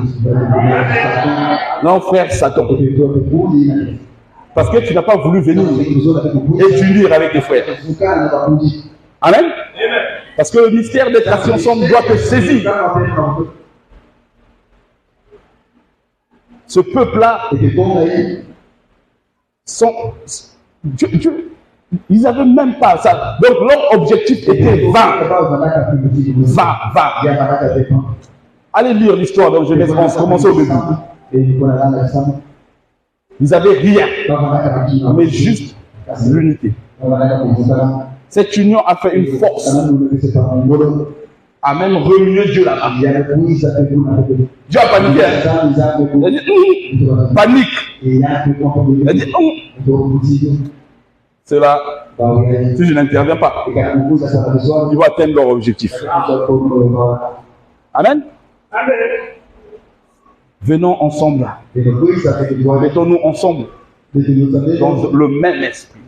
Non, frère Satan. Parce que tu n'as pas voulu venir et t'unir avec tes frères. Amen. Parce que le mystère d'être assis ensemble doit te saisir. Ce peuple-là, ils n'avaient même pas ça. Donc leur objectif était 20. Allez lire l'histoire dans Genèse 11, commencez au début. Ils n'avaient rien, mais juste l'unité. Cette union a fait une force, a même remué Dieu là-bas. Dieu a paniqué. Il a dit, panique. Il a dit, c'est là, si je n'interviens pas, ils vont atteindre leur objectif. Amen. Venons ensemble. Mettons-nous ensemble dans le même esprit.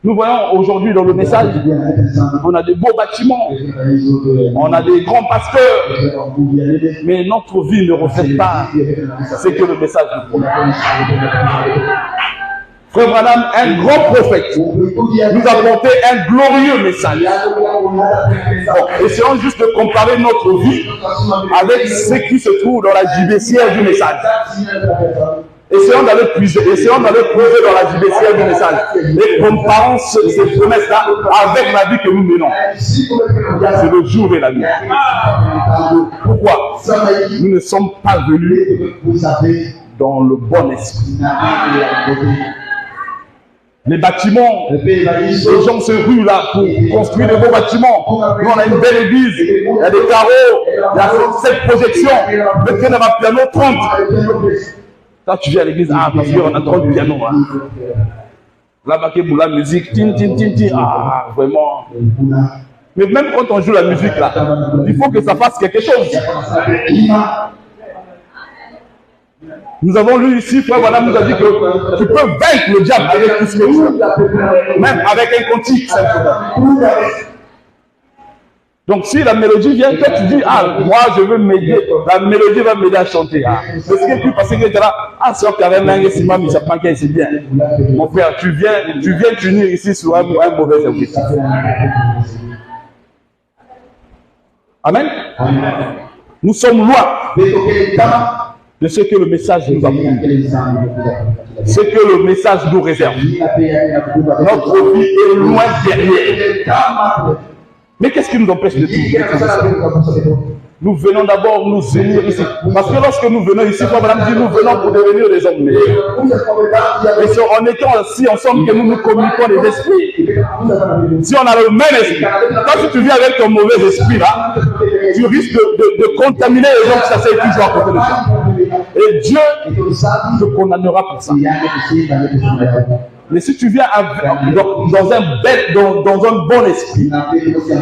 Nous voyons aujourd'hui dans le message, on a de beaux bâtiments, on a des grands pasteurs, mais notre vie ne reflète pas ce que le message nous dit. Frère Branham, un grand prophète, nous a apporté un glorieux message. Bon, essayons juste de comparer notre vie avec ce qui se trouve dans la JBCR du message. Essayons d'aller puiser dans la JBCR du message. Et comparons ces promesses-là avec la vie que nous menons. C'est le jour et la nuit. Pourquoi? Nous ne sommes pas venus dans le bon esprit. Les bâtiments, les gens se ruent là pour construire de beaux bâtiments. Nous, on a une belle église, il y a des carreaux, il y a cette projection. Le piano va piano 30. Quand tu viens à l'église, parce qu'on a 30 pianos. Hein. Là-bas, pour la musique, tin, vraiment. Mais même quand on joue la musique là, il faut que ça fasse quelque chose. Nous avons lu ici, frère Branham nous a dit que tu peux vaincre le diable avec tout ce que tu veux. Même avec un cantique. Donc si la mélodie vient, toi tu dis, moi je veux m'aider, la mélodie va m'aider à chanter. Ce qui est plus passé que tu es là, c'est quand même un estimant, mais ça prend qu'un, c'est bien. Mon frère, tu viens t'unir ici sur un mauvais objectif. Amen. Nous sommes loin de ce que le message nous apprend, ce que le message nous réserve. Notre vie est loin derrière. Mais qu'est-ce qui nous empêche de tout? Nous venons d'abord nous unir ici. Parce que lorsque nous venons ici, comme Madame dit, nous venons pour devenir des hommes meilleurs. Et c'est en étant assis ensemble que nous nous communiquons les esprits. Si on a le même esprit, quand tu viens avec ton mauvais esprit là, tu risques de contaminer les gens qui s'asseyent toujours à côté de toi. Et Dieu te condamnera pour ça. Mais si tu viens dans un bon esprit,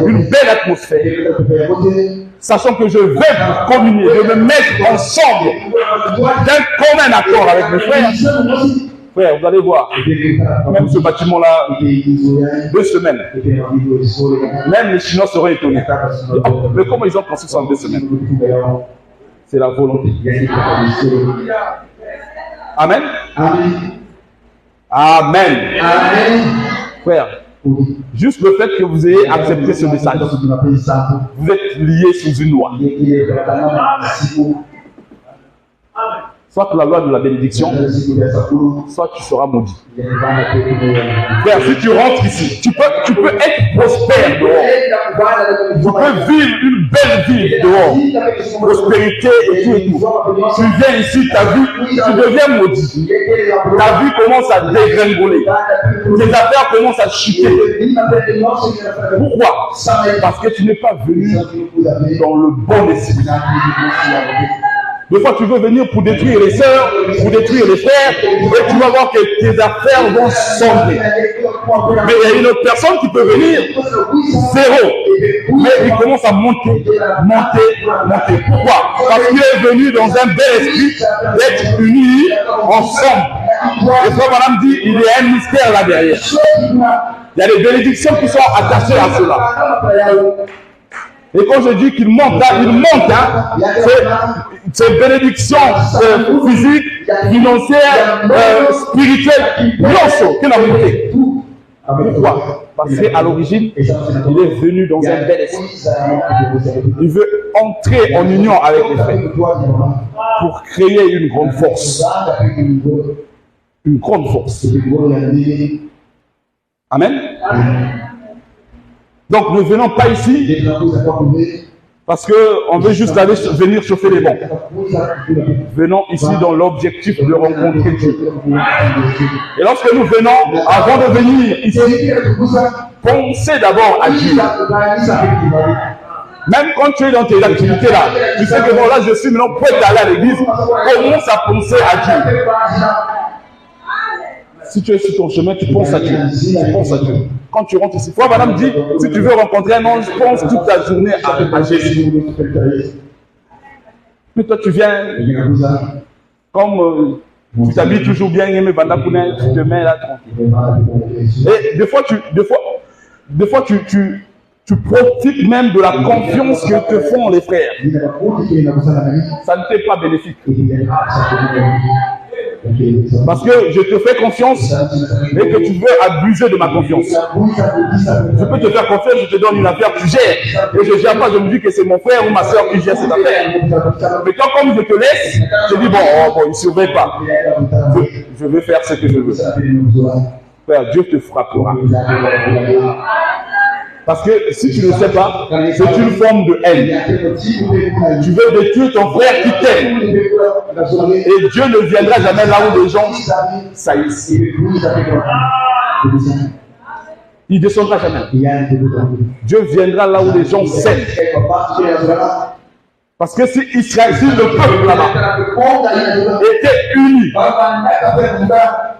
une belle atmosphère, sachant que je vais pour communier, je vais me mettre ensemble d'un commun accord avec mes frères. Frère, vous allez voir, même ce bâtiment-là, 2 semaines, même les Chinois seront étonnés. Mais comment ils ont construit ça en 2 semaines? C'est la volonté. Amen. Amen. Amen. Frère, Juste le fait que vous ayez accepté ce message. Vous êtes liés sous une loi. Soit la loi de la bénédiction, soit tu seras maudit. Frère, si tu rentres ici, tu peux être prospère dehors. Tu peux vivre une belle vie dehors. Prospérité et tout et tout. Tu viens ici, ta vie, tu deviens maudit. Ta vie commence à dégringoler. Tes affaires commencent à chuter. Pourquoi? Parce que tu n'es pas venu dans le bon esprit. Des fois, tu veux venir pour détruire les sœurs, pour détruire les frères, et tu vas voir que tes affaires vont sombrer. Mais il y a une autre personne qui peut venir, zéro. Mais il commence à monter. Pourquoi? Parce qu'il est venu dans un bel esprit d'être unis ensemble. Et frère Madame dit, il y a un mystère là derrière. Il y a des bénédictions qui sont attachées à cela. Et quand je dis qu'il monte, il monte, c'est bénédiction physique, financière, spirituelle, non, qu'il a monté. Pourquoi? Parce qu'à l'origine, il est venu dans un bel esprit. Il veut entrer en union avec les frères pour créer une grande force. Une grande force. Amen. Donc ne venons pas ici parce qu'on veut juste aller venir chauffer les bancs. Venons ici dans l'objectif de rencontrer Dieu. Et lorsque nous venons, avant de venir ici, pensez d'abord à Dieu. Même quand tu es dans tes activités là, tu sais que bon là je suis maintenant prêt à aller à l'église, commence à penser à Dieu. Si tu es sur ton chemin, tu penses à Dieu. Tu penses à Dieu. Quand tu rentres ici, fois Madame dit, si tu veux rencontrer un ange, pense toute ta journée à Jésus. Mais toi, tu viens, comme tu t'habilles toujours bien, tu te mets là tranquille. Et des fois, tu profites même de la confiance que te font les frères. Ça ne t'est pas bénéfique. Parce que je te fais confiance et que tu veux abuser de ma confiance. Je peux te faire confiance, je te donne une affaire, tu gères. Et je ne gère pas, je me dis que c'est mon frère ou ma soeur qui gère cette affaire. Mais quand comme je te laisse, je dis bon, il ne surveille pas. Je vais faire ce que je veux. Frère, Dieu te frappera. Parce que si tu ne sais pas, c'est une forme de haine. Tu veux détruire ton frère qui t'aime. Et Dieu ne viendra jamais là où les gens saillissent. Il ne descendra jamais. Dieu viendra là où les gens s'aiment. Parce que si Israël, si le peuple là-bas était uni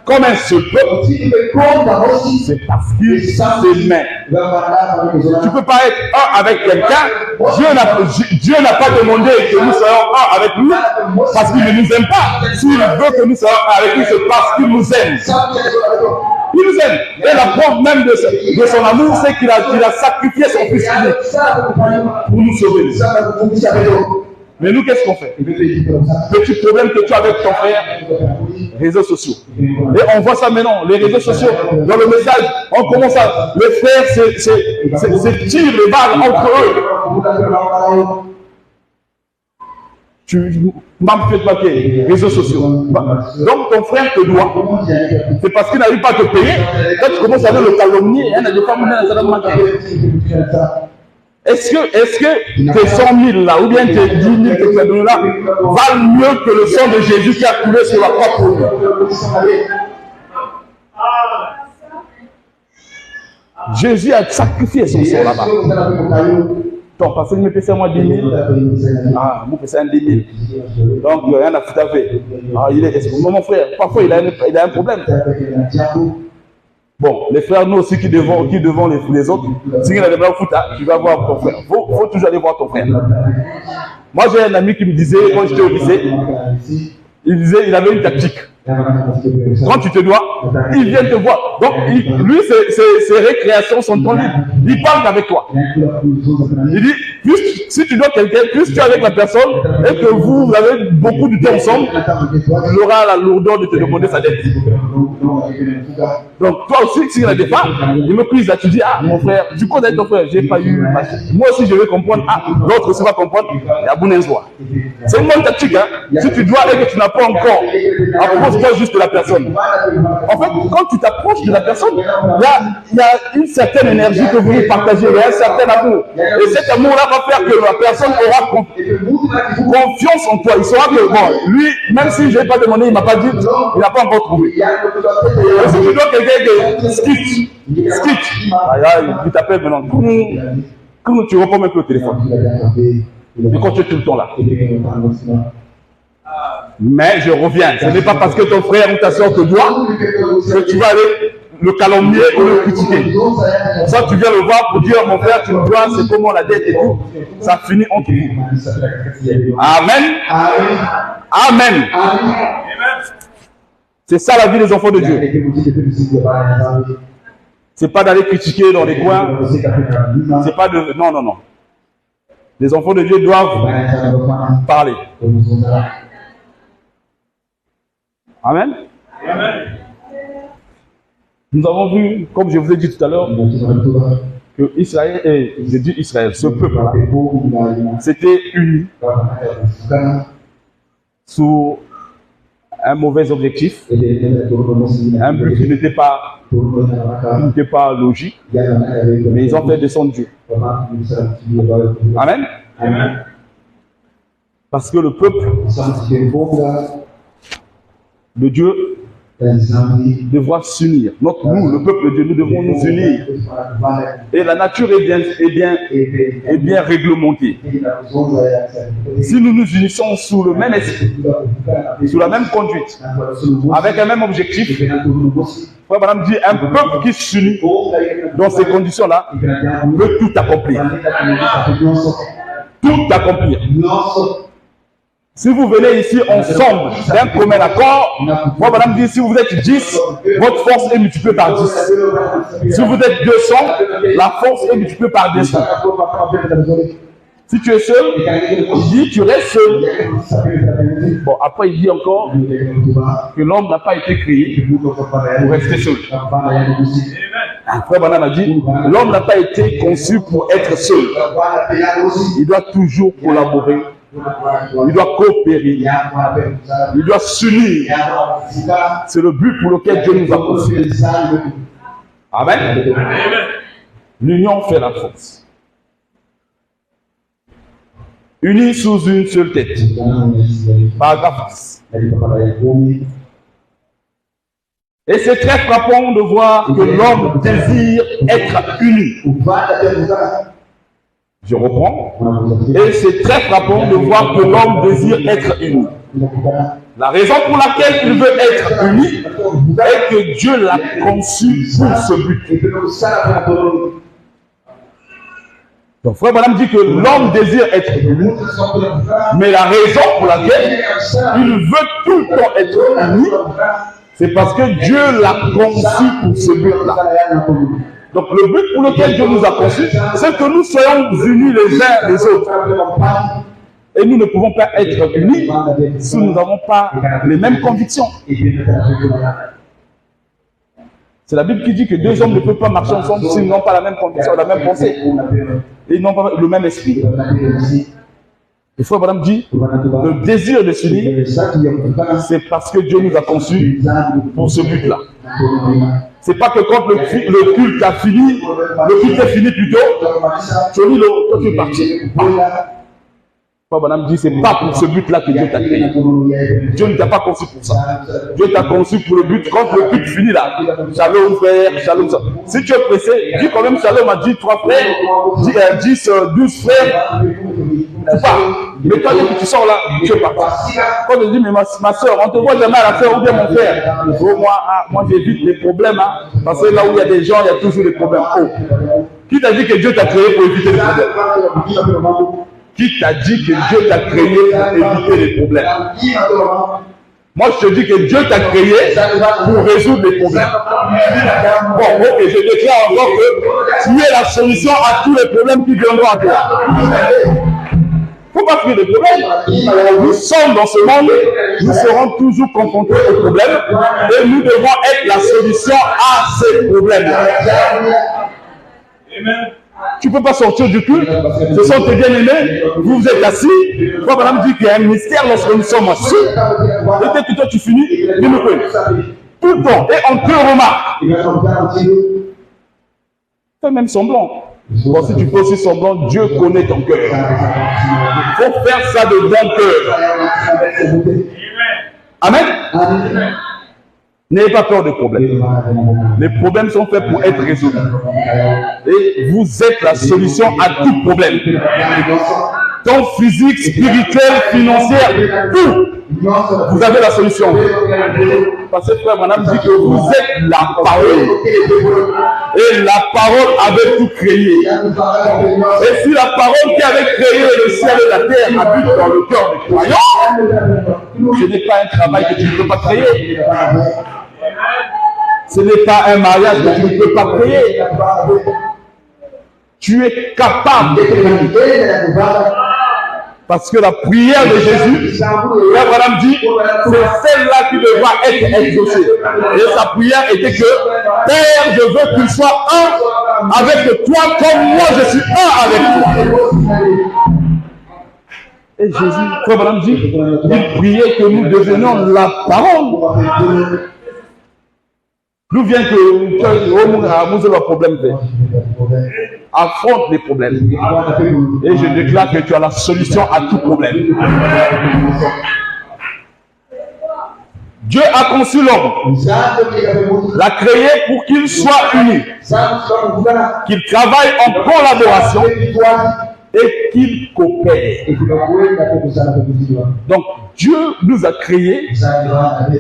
comme un seul peuple, c'est parce qu'il s'aimait. Tu ne peux pas être un avec quelqu'un. Dieu n'a pas demandé que nous soyons un avec lui parce qu'il ne nous aime pas. S'il veut que nous soyons un avec lui, c'est parce qu'il nous aime. Il nous aime. Et la preuve même de son amour, c'est qu'il a sacrifié son fils unique pour nous sauver. Mais nous, qu'est-ce qu'on fait? Petit problème que tu as avec ton frère, réseaux sociaux. Et on voit ça maintenant, les réseaux sociaux, dans le message, on commence à... Les frères, c'est tirent les balles entre eux. Tu m'as fait papier, réseaux sociaux. Donc ton frère te doit. C'est parce qu'il n'arrive pas à te payer. Quand tu commences à aller le calomnier, il y a des femmes qui est-ce que tes 100 000 là, ou bien tes 10 000 que tu as donné là, valent mieux que le sang de Jésus qui a coulé sur la croix pour nous? Jésus a sacrifié son sang là-bas. Donc, parce qu'il me paie moi 10 000. Ah, vous paie un 10 000. Donc, il n'y a rien à foutre avec. Ah, mon frère, parfois il a un problème. Bon, les frères, nous aussi qui devant les autres, si il a des bras foutre, tu vas voir ton frère. Il faut toujours aller voir ton frère. Moi, j'ai un ami qui me disait, quand j'étais au lycée, il avait une tactique. Quand tu te dois, il vient te voir. Donc, lui, ses récréations sont ton libre. Il parle avec toi. Il dit, plus, si tu dois quelqu'un, plus tu es avec la personne et que vous avez beaucoup de temps ensemble, il aura la lourdeur de te demander sa dette. Donc, toi aussi, s'il y a des fois, il me prise là, tu dis, ah, mon frère, tu connais ton frère, j'ai pas eu. Moi aussi, je vais comprendre. Ah, l'autre aussi va comprendre. Il y a Bounenzoa. C'est une bonne tactique, hein. Si tu dois et que tu n'as pas encore, approche-toi juste de la personne. En fait, quand tu t'approches de la personne, il y a une certaine énergie que vous partagez, il y a un certain amour. Et cet amour-là va faire que la personne aura confiance en toi. Il saura que, bon, lui, même si je n'ai pas demandé, il ne m'a pas dit, il n'a pas encore trouvé. Et si tu dois quelqu'un qui skitch, il t'appelle maintenant. Quand tu réponds même plus au téléphone. Et quand tu es tout le temps là. Mais je reviens. Ce n'est pas parce que ton frère ou ta soeur te doit que tu vas aller le calomnier ou le critiquer. Ça, tu viens le voir pour dire, mon frère, tu me dois, c'est comment la dette et tout. Ça finit entre vous. Amen. Amen. C'est ça la vie des enfants de Dieu. C'est pas d'aller critiquer dans les coins. C'est pas de... Non, non, non. Les enfants de Dieu doivent parler. Amen. Amen. Nous avons vu, comme je vous ai dit tout à l'heure, que Israël, j'ai dit Israël, ce peuple, s'était uni sous un mauvais objectif, un but qui n'était pas logique, mais ils ont fait descendre Dieu. Amen. Amen. Parce que le peuple de Dieu devra s'unir. Nous, le peuple de Dieu, nous devons nous unir. Et la nature est bien réglementée. Si nous nous unissons sous le même esprit, sous la même conduite, avec un même objectif, Frère Madame dit, un peuple qui s'unit dans ces conditions-là peut tout accomplir. Tout accomplir. Si vous venez ici ensemble d'un commun accord, moi, madame dit, si vous êtes 10, votre force est multipliée par 10. Si vous êtes 200, la force est multipliée par 200. Si tu es seul, il dit, tu restes seul. Bon, après, il dit encore que l'homme n'a pas été créé pour rester seul. Frère Banane a dit, l'homme n'a pas été conçu pour être seul. Il doit toujours collaborer. Il doit coopérer, il doit s'unir. C'est le but pour lequel Dieu nous a conçus. Amen. L'union fait la force. Unis sous une seule tête. Paragraphe 10. Et c'est très frappant de voir que l'homme désire être uni. Je reprends. Et c'est très frappant de voir que l'homme désire être uni. La raison pour laquelle il veut être uni est que Dieu l'a conçu pour ce but. Donc, frère Madame dit que l'homme désire être uni, mais la raison pour laquelle il veut tout le temps être uni, c'est parce que Dieu l'a conçu pour ce but-là. Donc le but pour lequel Dieu nous a conçus, c'est que nous soyons unis les uns les autres. Et nous ne pouvons pas être unis si nous n'avons pas les mêmes convictions. C'est la Bible qui dit que deux hommes ne peuvent pas marcher ensemble s'ils n'ont pas la même conviction, la même pensée. Et ils n'ont pas le même esprit. Et frère Madame dit, le désir de s'unir, c'est parce que Dieu nous a conçus pour ce but-là. C'est pas que quand le culte a fini, le culte est fini plutôt, Johnny, toi tu es parti. Frère Madame dit, c'est pas pour ce but-là que Dieu t'a créé. Dieu ne t'a pas conçu pour ça. Dieu t'a conçu pour le but, quand le culte finit là, shalom frère, shalom ça. Si tu es pressé, dis quand même shalom à 10, 3 frères, 10, 12 frères. Tu pars. Mais toi, dès que tu sors là, tu es parti. Quand je dis, mais ma soeur, on te voit jamais à la faire ou bien mon frère. Oh, moi j'évite les problèmes, hein, parce que là où il y a des gens, il y a toujours des problèmes. Oh. Qui t'a dit que Dieu t'a créé pour éviter les problèmes? Qui t'a dit que Dieu t'a créé pour éviter les problèmes? Moi, je te dis que Dieu t'a créé pour résoudre les problèmes. Bon, ok, je déclare encore que tu es la solution à tous les problèmes qui viendront à toi. Il ne faut pas fuir les problèmes. Nous sommes dans ce monde, nous serons toujours confrontés aux problèmes et nous devons être la solution à ces problèmes. Tu ne peux pas sortir du culte, ce sont tes bien-aimés, vous vous êtes assis. Moi, madame dit qu'il y a un mystère lorsque nous sommes assis. Et dès que toi tu finis, il nous peut. Tout le temps, et on te remarque. Fais même semblant. Bon, si tu fais aussi semblant, Dieu connaît ton cœur. Il faut faire ça de bon cœur. Amen. N'ayez pas peur des problèmes. Les problèmes sont faits pour être résolus. Et vous êtes la solution à tout problème. Tant physique, spirituel, financier, tout. Vous avez la solution. Parce que frère, madame dit que vous êtes la parole. Et la parole avait tout créé. Et si la parole qui avait créé le ciel et la terre habite dans le cœur des croyants, ce n'est pas un travail que tu ne peux pas créer. Ce n'est pas un mariage que tu ne peux pas créer. Tu es capable de créer. Parce que la prière de Jésus, frère Madame dit, c'est celle-là qui devra être exaucée. Et sa prière était que, Père, je veux qu'il soit un avec toi comme moi je suis un avec toi. Et Jésus, frère Madame dit, il priait que nous devenions la parole. D'où vient que le problème fait? Affronte les problèmes. Et je déclare que tu as la solution à tout problème. Dieu a conçu l'homme, l'a créé pour qu'il soit uni, qu'il travaille en collaboration et qu'il coopère. Donc, Dieu nous a créés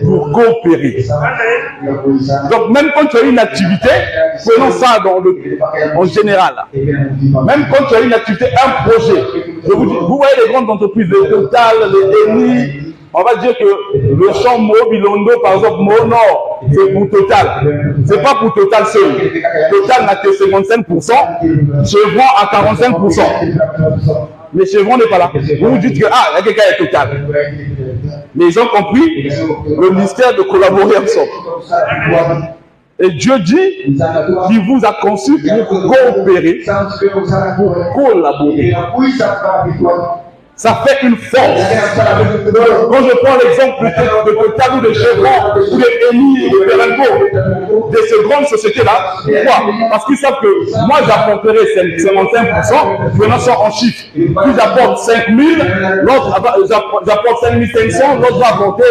pour coopérer. Donc, même quand tu as une activité, prenons ça en général. Même quand tu as une activité, un projet, vous voyez les grandes entreprises, les Total, les Eni, on va dire que le champ Mobilondo, par exemple, Monor, c'est pour Total. C'est pas pour Total seul. Total n'a que 55%, Chevron à 45%. Mais Chevron n'est pas là. Vous vous dites que, il y a quelqu'un qui est Total. Mais ils ont compris le mystère de collaborer ensemble. Et Dieu dit qu'il vous a conçu pour coopérer, collaborer. Ça fait une force. Quand je prends l'exemple de Total ou de Chevron ou de Eni ou de Perenco, de ces grandes sociétés-là, pourquoi? Parce qu'ils savent que moi j'apporterai 55%, maintenant sont en chiffre. Puis j'apporte 5 000, l'autre j'apporte 5 500, l'autre va apporter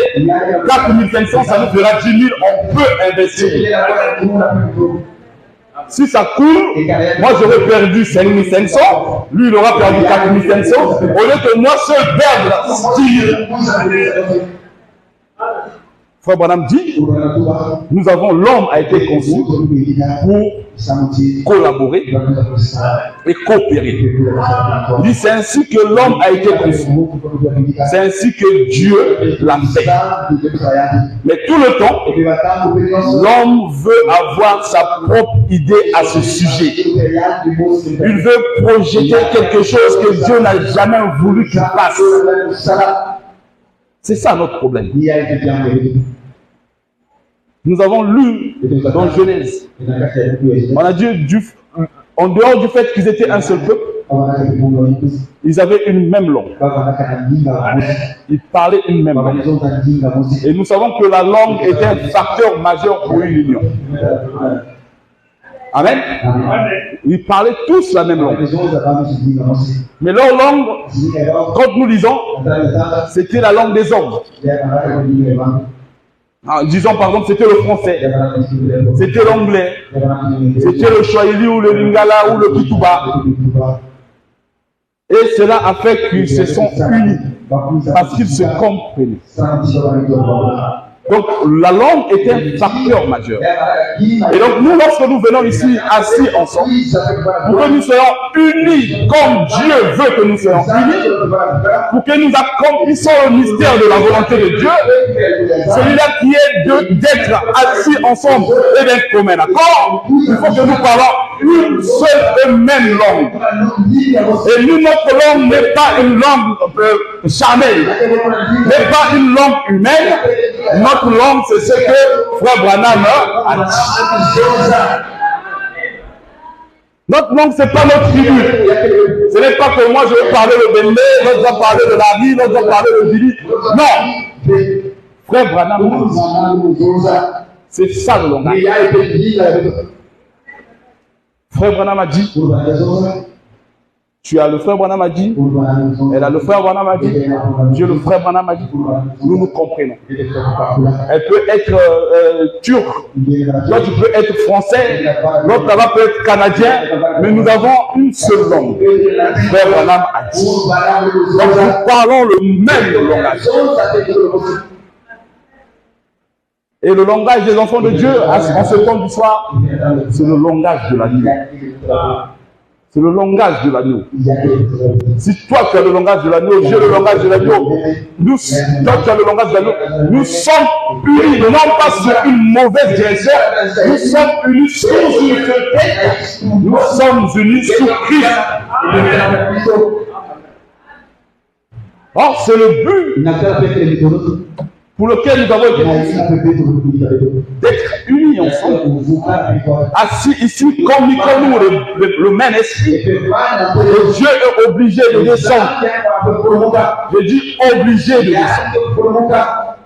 4 500, ça nous fera 10 000, on peut investir. Si ça coule, moi j'aurais perdu 5 500, lui il aura perdu 4 500, au lieu que moi seul perdre 10 000. Frère Branham dit, l'homme a été conçu pour collaborer et coopérer. Il dit, c'est ainsi que l'homme a été conçu. C'est ainsi que Dieu l'a fait. Mais tout le temps, l'homme veut avoir sa propre idée à ce sujet. Il veut projeter quelque chose que Dieu n'a jamais voulu qu'il fasse. C'est ça notre problème. Nous avons lu dans Genèse. On a dit, en dehors du fait qu'ils étaient un seul peuple, ils avaient une même langue. Ils parlaient une même langue. Et nous savons que la langue était un facteur majeur pour une union. Amen. Ils parlaient tous la même langue. Mais leur langue, quand nous lisons, c'était la langue des hommes. Disons par exemple, c'était le français, c'était l'anglais, c'était le swahili ou le lingala ou le kituba. Et cela a fait qu'ils se sont unis parce qu'ils se comprenaient. Donc, la langue est un facteur majeur. Et donc, nous, lorsque nous venons ici assis ensemble, pour que nous soyons unis comme Dieu veut que nous soyons unis, pour que nous accomplissions le mystère de la volonté de Dieu, celui-là qui est d'être assis ensemble et d'un commun accord, il faut que nous parlons une seule et même langue. Et nous, notre langue n'est pas une langue charnelle, n'est pas une langue humaine. Notre langue, c'est ce que Frère Branham a dit. Notre langue, ce n'est pas notre tribu. Ce n'est pas que moi je vais parler de Bembe, l'autre va parler de Larry, l'autre va parler de Billy. Non. Frère Branham a dit. C'est ça le langage. Frère Branham a dit. Tu as le frère Branham a dit, elle a le frère Branham a dit, Dieu le frère Branham a dit, nous nous comprenons. Elle peut être turque, toi tu peux être français, l'autre là-bas peut être canadien, mais nous avons une seule langue. Frère Branham a dit. Donc nous parlons le même langage. Et le langage des enfants de Dieu, en ce temps du soir, c'est le langage de la nuit. C'est le langage de l'agneau. Si toi tu as le langage de l'agneau, j'ai le langage de l'agneau, toi tu as le langage de l'agneau, nous sommes unis, non pas sur une mauvaise direction, nous sommes unis sous une seule tête, nous sommes unis sous Christ. Or, c'est le but pour lequel nous avons été d'être unis ensemble, assis ici comme nous le même esprit. Et Dieu est obligé de descendre. Je dis obligé de descendre.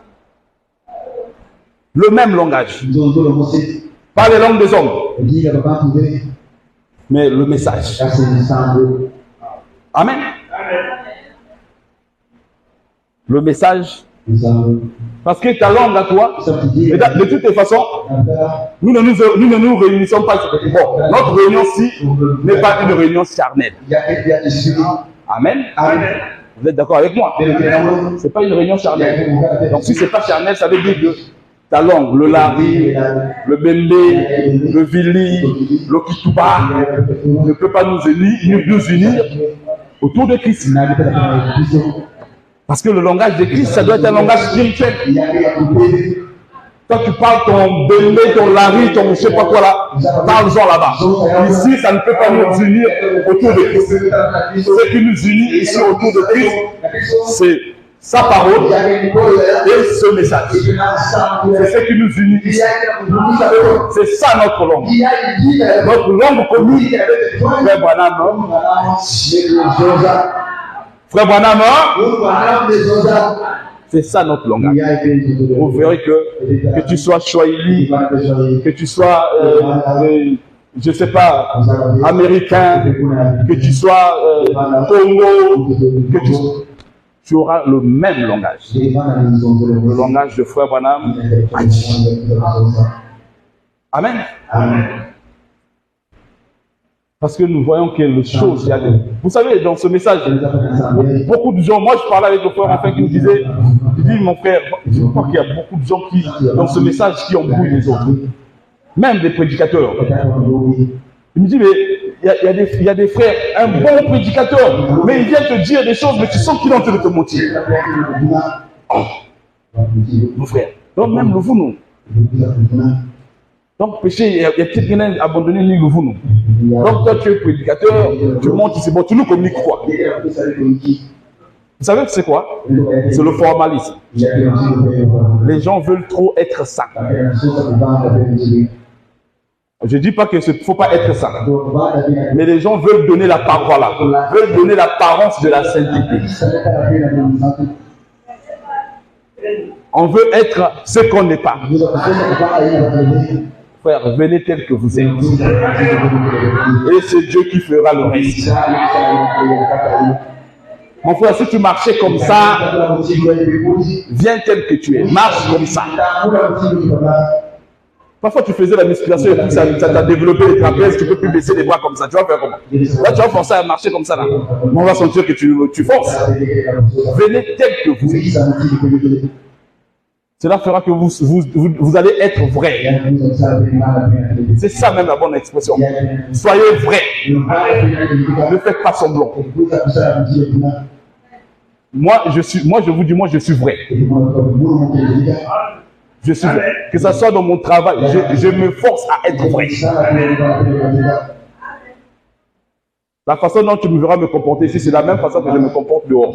Le même langage. Pas les langues des hommes, mais le message. Amen. Le message. Parce que ta langue à toi, de toutes les façons, nous ne nous réunissons pas. Bon, notre réunion-ci n'est pas une réunion charnelle. Amen. Amen. Vous êtes d'accord avec moi? Ce n'est pas une réunion charnelle. Donc si ce n'est pas charnel, ça veut dire que ta langue, le Lari, le Bembe, le Vili, le Kituba, ne peut pas nous unir autour de Christ. Parce que le langage de Christ, ça doit être un langage spirituel. Quand tu parles ton Bembe, ton Lari, ton je ne sais pas quoi là, parle-en là-bas. Ici, ça ne peut pas nous unir autour de Christ. Ce qui nous unit ici autour de Christ, c'est sa parole et ce message. C'est ce qui nous unit ici. C'est ça notre langue. Notre langue commune, Frère Branham. Frère Branham, c'est ça notre langage. Vous verrez que tu sois Swahili, que tu sois, je ne sais pas, américain, que tu sois Congo, que tu auras le même langage. Le langage de Frère Branham. Amen. Amen. Parce que nous voyons que les choses, il y a des... Vous savez, dans ce message, beaucoup de gens, moi je parlais avec le frère enfin qui me disait, il dit mon frère, je crois qu'il y a beaucoup de gens qui, dans ce message, qui embrouillent les autres. Même des prédicateurs. Il me dit, mais il y a des frères, un bon prédicateur, mais il vient te dire des choses, mais tu sens qu'il est en train de te mentir. Oh, mon frère. Donc même le vous, nous. Donc, péché, il y a peut-être quelqu'un qui a abandonné ni le vous, nous. Donc, toi, tu es prédicateur, tu montes, c'est bon, tu nous communiques quoi? Vous savez que c'est quoi? C'est le formalisme. Les gens veulent trop être saints. Je ne dis pas qu'il ne faut pas être saint, mais les gens veulent donner la parole, veulent donner l'apparence de la sainteté. On veut être ce qu'on n'est pas. Frère, venez tel que vous êtes. Et c'est Dieu qui fera le reste. Mon frère, si tu marchais comme ça, viens tel que tu es. Marche comme ça. Parfois, tu faisais la musculation et puis ça t'a développé les trapèzes, tu ne peux plus baisser les bras comme ça. Tu vas faire comment? Là, tu vas forcer à marcher comme ça. Là. On va sentir que tu forces. Venez tel que vous êtes. Cela fera que vous allez être vrai. C'est ça même la bonne expression. Soyez vrai. Ne faites pas semblant. Moi, je vous dis, moi, je suis vrai. Je suis vrai. Que ce soit dans mon travail, je me force à être vrai. La façon dont tu me verras me comporter ici, c'est la même façon que je me comporte dehors.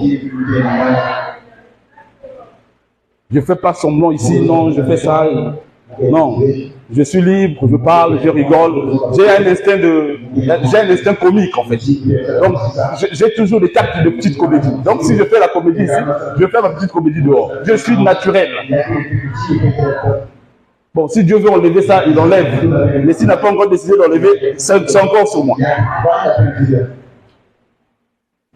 Je ne fais pas semblant ici, non, je fais ça. Non, je suis libre, je parle, je rigole. J'ai un instinct comique en fait. Donc, j'ai toujours des actes de petite comédie. Donc, si je fais la comédie ici, je fais ma petite comédie dehors. Je suis naturel. Bon, si Dieu veut enlever ça, il enlève. Mais s'il n'a pas encore décidé d'enlever, c'est encore sur moi.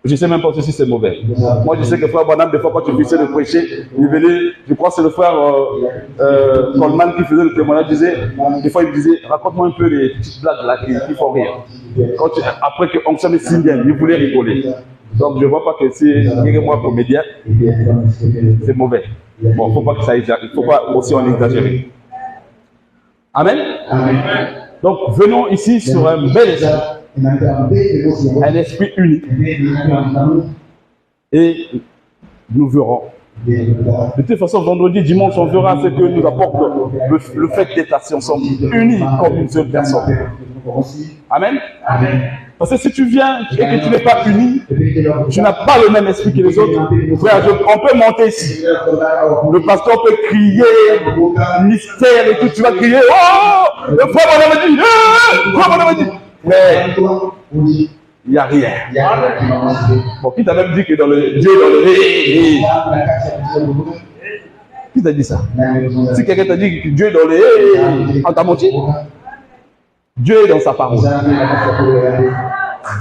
Je ne sais même pas si c'est mauvais. Moi, je sais que frère Branham, des fois, quand tu finissais de prêcher, il venait, je crois que c'est le frère Coleman qui faisait le témoignage, des fois, il me disait, raconte-moi un peu les petites blagues là qui font rire. Après qu'on s'en est si bien, il voulait rigoler. Donc, je ne vois pas que c'est moi comédien, c'est mauvais. Bon, il ne faut pas que ça exagère, il ne faut pas aussi en exagérer. Amen. Donc, venons ici sur un bel esprit. Un esprit unique. Et nous verrons. De toute façon, vendredi, dimanche, on verra ce que nous apporte le fait d'être assis ensemble, unis comme une seule personne. Amen. Parce que si tu viens et que tu n'es pas uni, tu n'as pas le même esprit que les autres. Frère, on peut monter ici. Le pasteur peut crier, mystère et tout. Tu vas crier, oh, le frère m'avait dit, le frère m'avait dit. Mais il n'y a rien. Bon, qui t'a même dit que dans le Dieu est dans le Qui t'a dit ça? Si quelqu'un t'a dit que Dieu est dans le on t'a menti? Dieu est dans sa parole.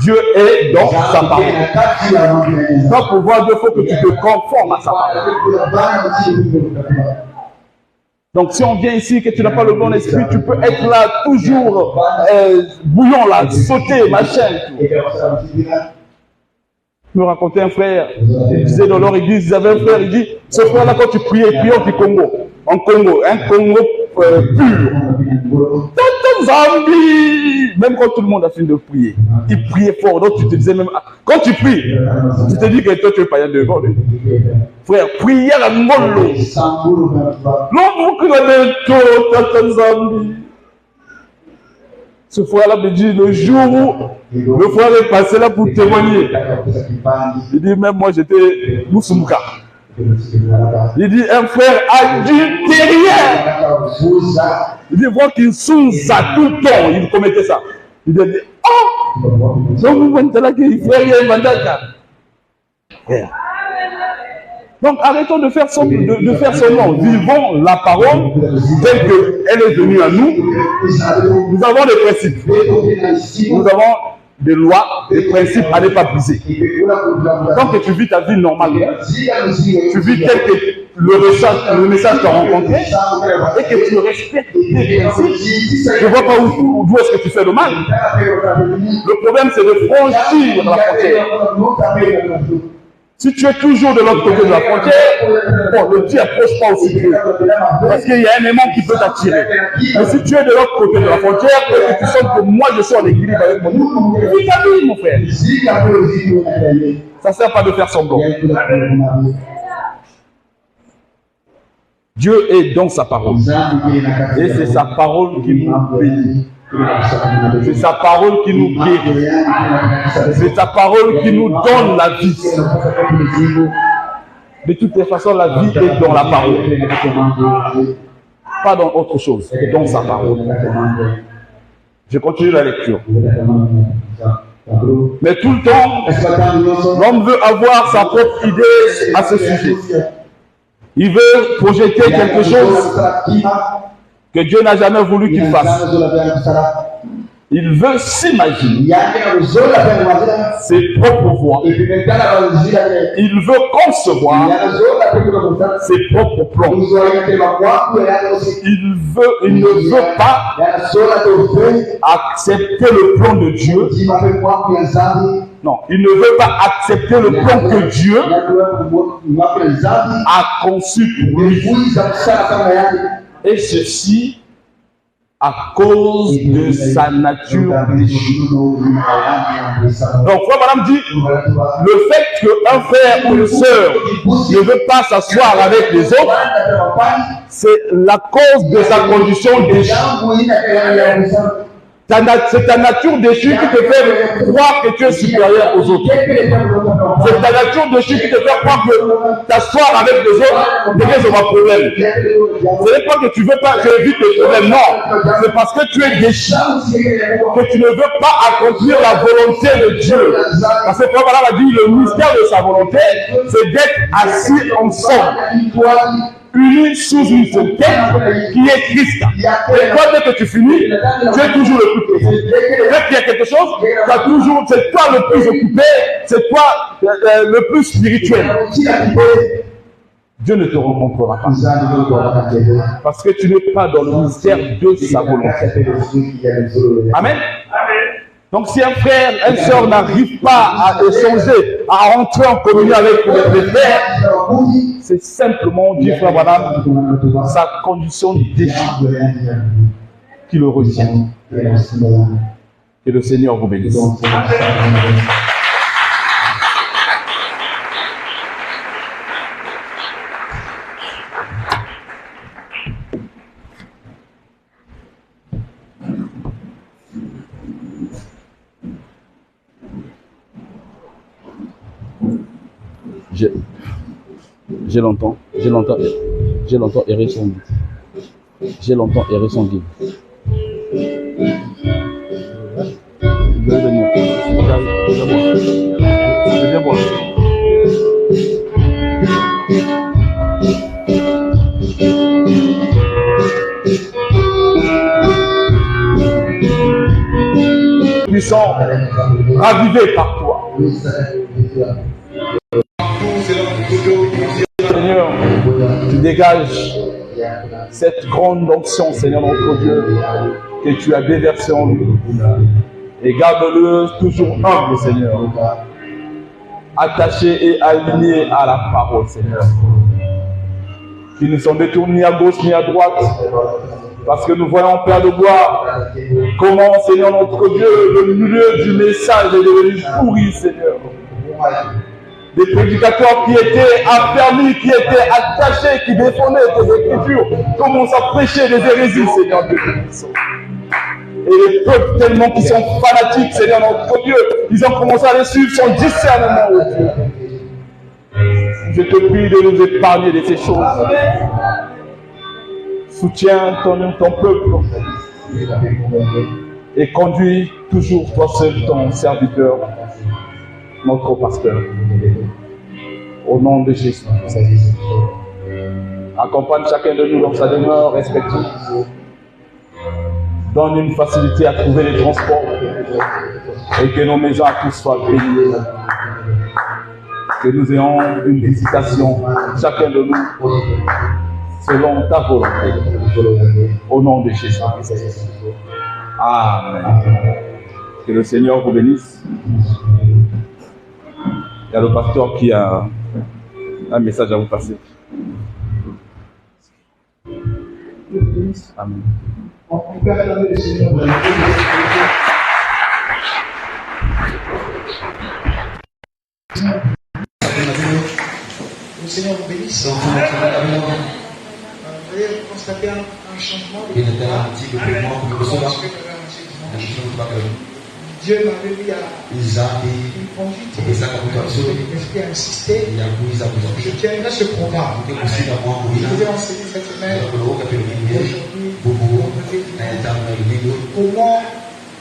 Dieu est dans sa parole. Donc pour voir Dieu, il faut que tu te conformes à sa parole. Donc si on vient ici, que tu n'as pas le bon esprit, tu peux être là toujours bouillant là, sauter, machin. Je me racontais un frère, il disait dans leur église, ils avaient un frère, il dit, ce frère-là quand tu priais, il priait au Congo, en Congo, un Congo pur. Zambie! Même quand tout le monde a fini de prier, il priait fort. Donc tu te disais même, quand tu pries, tu te dis que toi tu es païen devant lui. Frère, priez à la mollo. Ce frère-là me dit, le jour où le frère est passé là pour témoigner, il dit, même moi j'étais Moussouka. Il dit, un frère adultérien. Il dit, voir qu'il sous ça tout le temps, il commettait ça. Il dit, oh, donc arrêtons de faire son nom. Vivons la parole telle qu'elle est venue à nous. Nous avons des principes. Nous avons des lois, des principes à ne pas briser. Tant que tu vis ta vie normalement, tu vis tel que le message t'a rencontré et que tu respectes tes principes, je ne vois pas d'où est-ce que tu fais le mal. Le problème, c'est de franchir la frontière. Si tu es toujours de l'autre côté de la frontière, bon, ne t'y approche pas aussi peu. Parce qu'il y a un aimant qui peut t'attirer. Mais si tu es de l'autre côté de la frontière, et que tu sens que moi je suis en équilibre avec mon Dieu, vis ta vie, mon frère. Ça ne sert pas de faire semblant. Dieu est dans sa parole. Et c'est sa parole qui nous bénit. C'est sa parole qui nous guérit. C'est sa parole qui nous donne la vie. De toutes les façons, la vie est dans la parole. Pas dans autre chose, dans sa parole. Je continue la lecture. Mais tout le temps, l'homme veut avoir sa propre idée à ce sujet. Il veut projeter quelque chose que Dieu n'a jamais voulu qu'il fasse. Il veut s'imaginer ses propres voies. Il veut concevoir ses propres plans. Il ne veut pas accepter le plan de Dieu. Non, il ne veut pas accepter le plan que Dieu a conçu pour lui. Et ceci à cause de sa nature déchue. Donc, frère, madame dit, le fait qu'un frère ou une sœur ne veut pas s'asseoir avec les autres, c'est la cause de sa condition déchue. C'est ta nature déchue qui te fait croire que tu es supérieur aux autres. C'est ta nature déchue qui te fait croire que t'asseoir avec les autres devient un problème. Ce n'est pas que tu veux pas que évite les problèmes, non. C'est parce que tu es déchu, que tu ne veux pas accomplir la volonté de Dieu. Parce que Paul a dit, le mystère de sa volonté, c'est d'être assis ensemble, unis sous une seule tête qui est Christ. Et toi, dès que tu finis, tu es toujours le plus petit. Dès qu'il y a quelque chose, c'est toi le plus occupé, c'est toi le plus spirituel. Dieu ne te rencontrera pas. Parce que tu n'es pas dans le mystère de sa volonté. Amen. Donc si un frère, une sœur n'arrive pas à échanger, à rentrer en communion avec les frères, c'est simplement, dit frère madame, sa condition déchue qui le retient. Que le Seigneur vous bénisse. J'ai longtemps erré son guide. J'ai longtemps erré son guide. Je vais venir. Je viens voir. Puissant, ravivé par toi. Seigneur, tu dégages cette grande onction, Seigneur notre Dieu, que tu as déversée en lui. Et garde-le toujours humble, Seigneur, attaché et aligné à la parole, Seigneur. Qui ne s'en détourne ni à gauche ni à droite, parce que nous voyons, Père de gloire, comment, Seigneur notre Dieu, le milieu du message est devenu pourri, Seigneur. Des prédicateurs qui étaient affermis, qui étaient attachés, qui défendaient tes écritures, commencent à prêcher des hérésies, Seigneur Dieu. Et les peuples tellement qui sont fanatiques, Seigneur notre Dieu, ils ont commencé à les suivre sans discernement, oh Dieu. Je te prie de nous épargner de ces choses. Soutiens ton peuple et conduis toujours toi seul ton serviteur, notre pasteur. Au nom de Jésus. Accompagne chacun de nous dans sa demeure respective. Donne une facilité à trouver les transports et que nos maisons à tous soient bénies. Que nous ayons une visitation, chacun de nous, selon ta volonté. Au nom de Jésus. Amen. Que le Seigneur vous bénisse. Il y a le pasteur qui a un message à vous passer. Amen. Le Seigneur vous bénisse. Vous allez constater un changement de Dieu m'avait mis à une conduite. L'esprit a insisté. Je tiendrai ce programme. Je vous ai enseigné cette semaine. Aujourd'hui, comment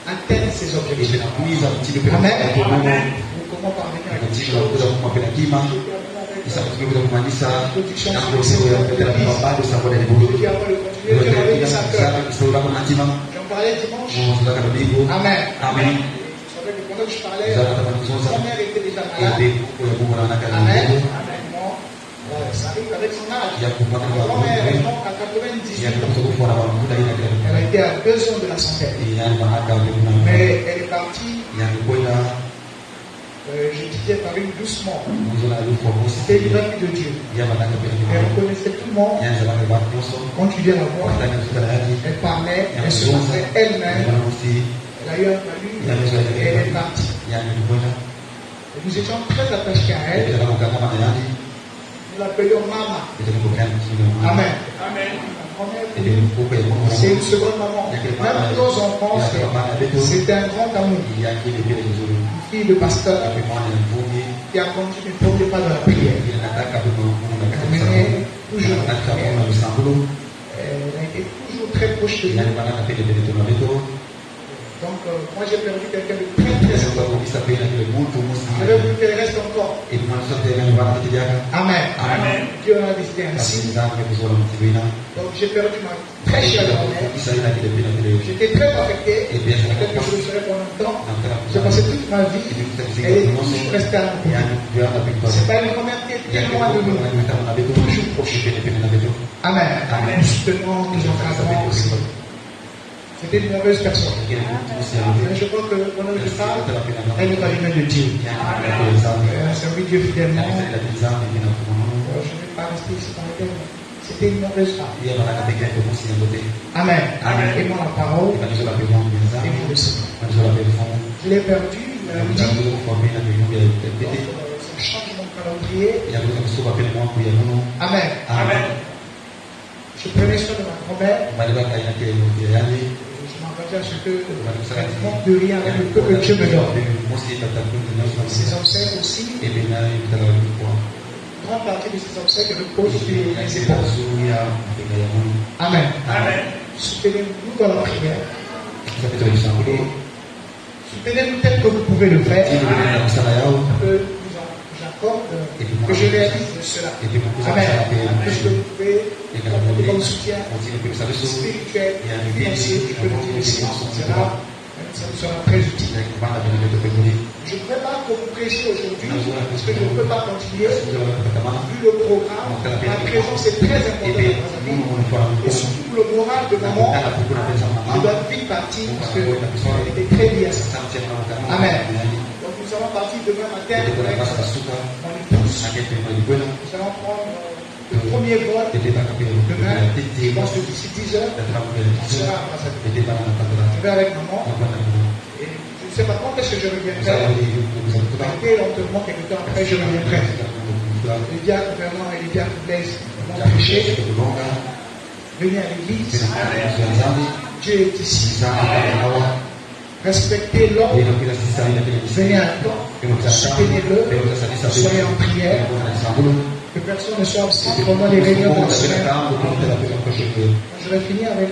atteindre ces objectifs. Amen. Comment parvenir à quelque chose. J'en parlais dimanche. Amen. Amen. Pendant que je parlais, ma mère était déjà malade. Amen. Ça arrive avec son âge. Ma grand-mère est morte à 98 ans. Elle a été à 2 ans de la santé. Mais elle est partie Je disais par une doucement. C'était une famille de Dieu. Elle reconnaissait tout le monde. Quand tu viens la voir, elle parlait, elle se montrait elle-même. Elle a eu un palu et elle est partie. Et nous étions très attachés à elle. Nous l'appelions Maman. Amen. Amen. C'est une seconde maman. Même nos enfants, c'était un grand amour. Une fille de pasteur qui a continué pour le pas de la prière. Elle menait toujours la prière. Elle a été toujours très proche de nous. Donc, moi j'ai perdu quelqu'un de très très important. Je vais vous faire reste encore. Amen. Amen. Dieu a décidé ainsi. Donc j'ai perdu ma très chère grand-mère. J'étais très affecté. Peut-être que je le serai pendant longtemps. J'ai passé toute ma vie. Elle est toujours restée à nous. C'est pas une grand-mère qui est très loin de nous. Toujours proche. Amen. Amen. Nous soutenons, nous encadrons aussi. C'était une merveilleuse personne. Je crois que pendant que je parle, elle est dans les mains de Dieu. Elle a servi Dieu fidèlement. Je ne vais pas rester ici dans le thème. C'était une merveilleuse femme. Amen. Amen. Aimons la parole. Aimons le Seigneur. Je l'ai perdu. C'est un changement de calendrier. Amen. Amen. Je prenais soin de ma grand-mère. Je m'engage à ce que je ne manque de rien avec le peu que Dieu me donne. Ces obsèques aussi, grande partie de ces obsèques repose sur les épaules. Amen. Amen. Soutenez-nous dans la prière. Soutenez-nous tel que vous pouvez le faire. Que je réalise cela. Amen. Que je peux trouver comme soutien spirituel, financier, je peux le dire ici, ça nous sera très utile. Je ne peux pas que vous prêchiez aujourd'hui, parce que je ne peux pas continuer. Vu le programme, ma présence est très importante. Et surtout le moral de maman, je dois vite partir, parce qu'elle était très liée à ça. Amen. Nous allons partir demain matin avec mon épouse. Nous allons prendre le premier vol demain. Je pense que d'ici 10 heures, on sera à Brazzaville. Je vais avec maman. Et je ne sais pas quand est-ce que je reviendrai. Et lentement, quelque temps après, je reviendrai. Les diacres Bernard et les diacres Blaise m'ont prêché. Venez à l'église. Dieu est ici. Respectez l'homme, venez à temps, soutenez-le, soyez en prière, que personne ne soit absent pendant les réunions de la semaine. Je vais finir avec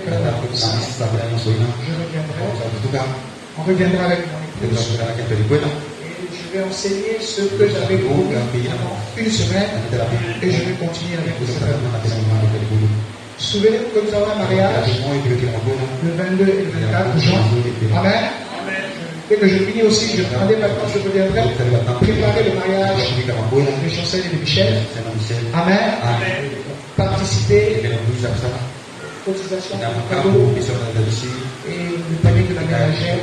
on reviendra avec mon épouse et je vais enseigner ce que j'avais promis une semaine et je vais continuer avec vous. Souvenez-vous que nous avons un mariage le 22 et le 24 juin. Amen. Dès que je finis aussi, je prendrai maintenant, je reviendrai préparer le mariage de Chancel et de Michel. Amen. Participer, cotisation de cadeau et le panier de la ménagère.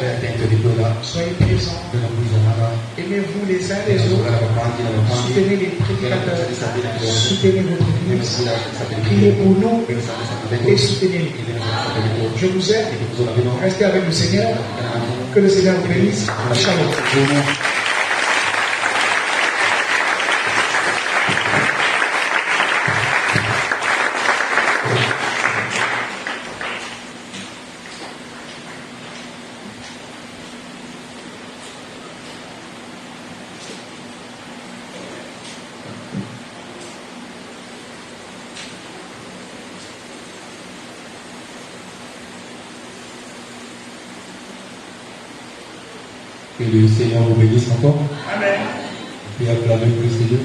Soyez présents. Aimez-vous les uns les autres. Soutenez les prédicateurs. Soutenez votre église. Priez pour nous et soutenez-nous. Je vous aime. Restez avec le Seigneur. Que le Seigneur vous bénisse. Shalom. Que le Seigneur vous bénisse encore. Amen. Et acclamez pour le Seigneur.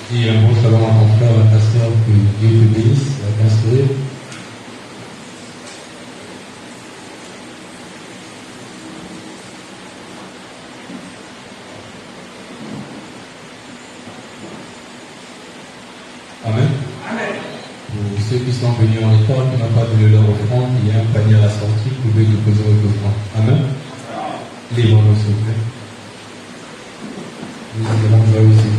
Dis un mot seulement à ton frère, à ta soeur, que Dieu te bénisse, avec un sourire. Amen. Amen. ceux qui sont venus en retard, qui n'ont pas donné leur offrande, il y a un panier à la sortie, vous pouvez déposer votre offrande. Amen. Libre-nous, s'il vous plaît. Nous allons jouer aussi.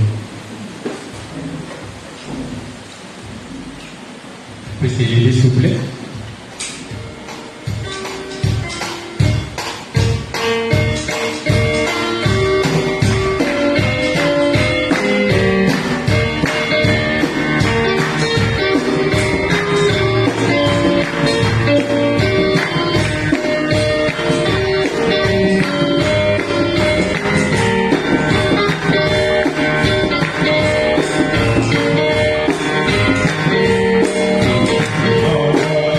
Vous pouvez s'élever, s'il vous plaît. Oh,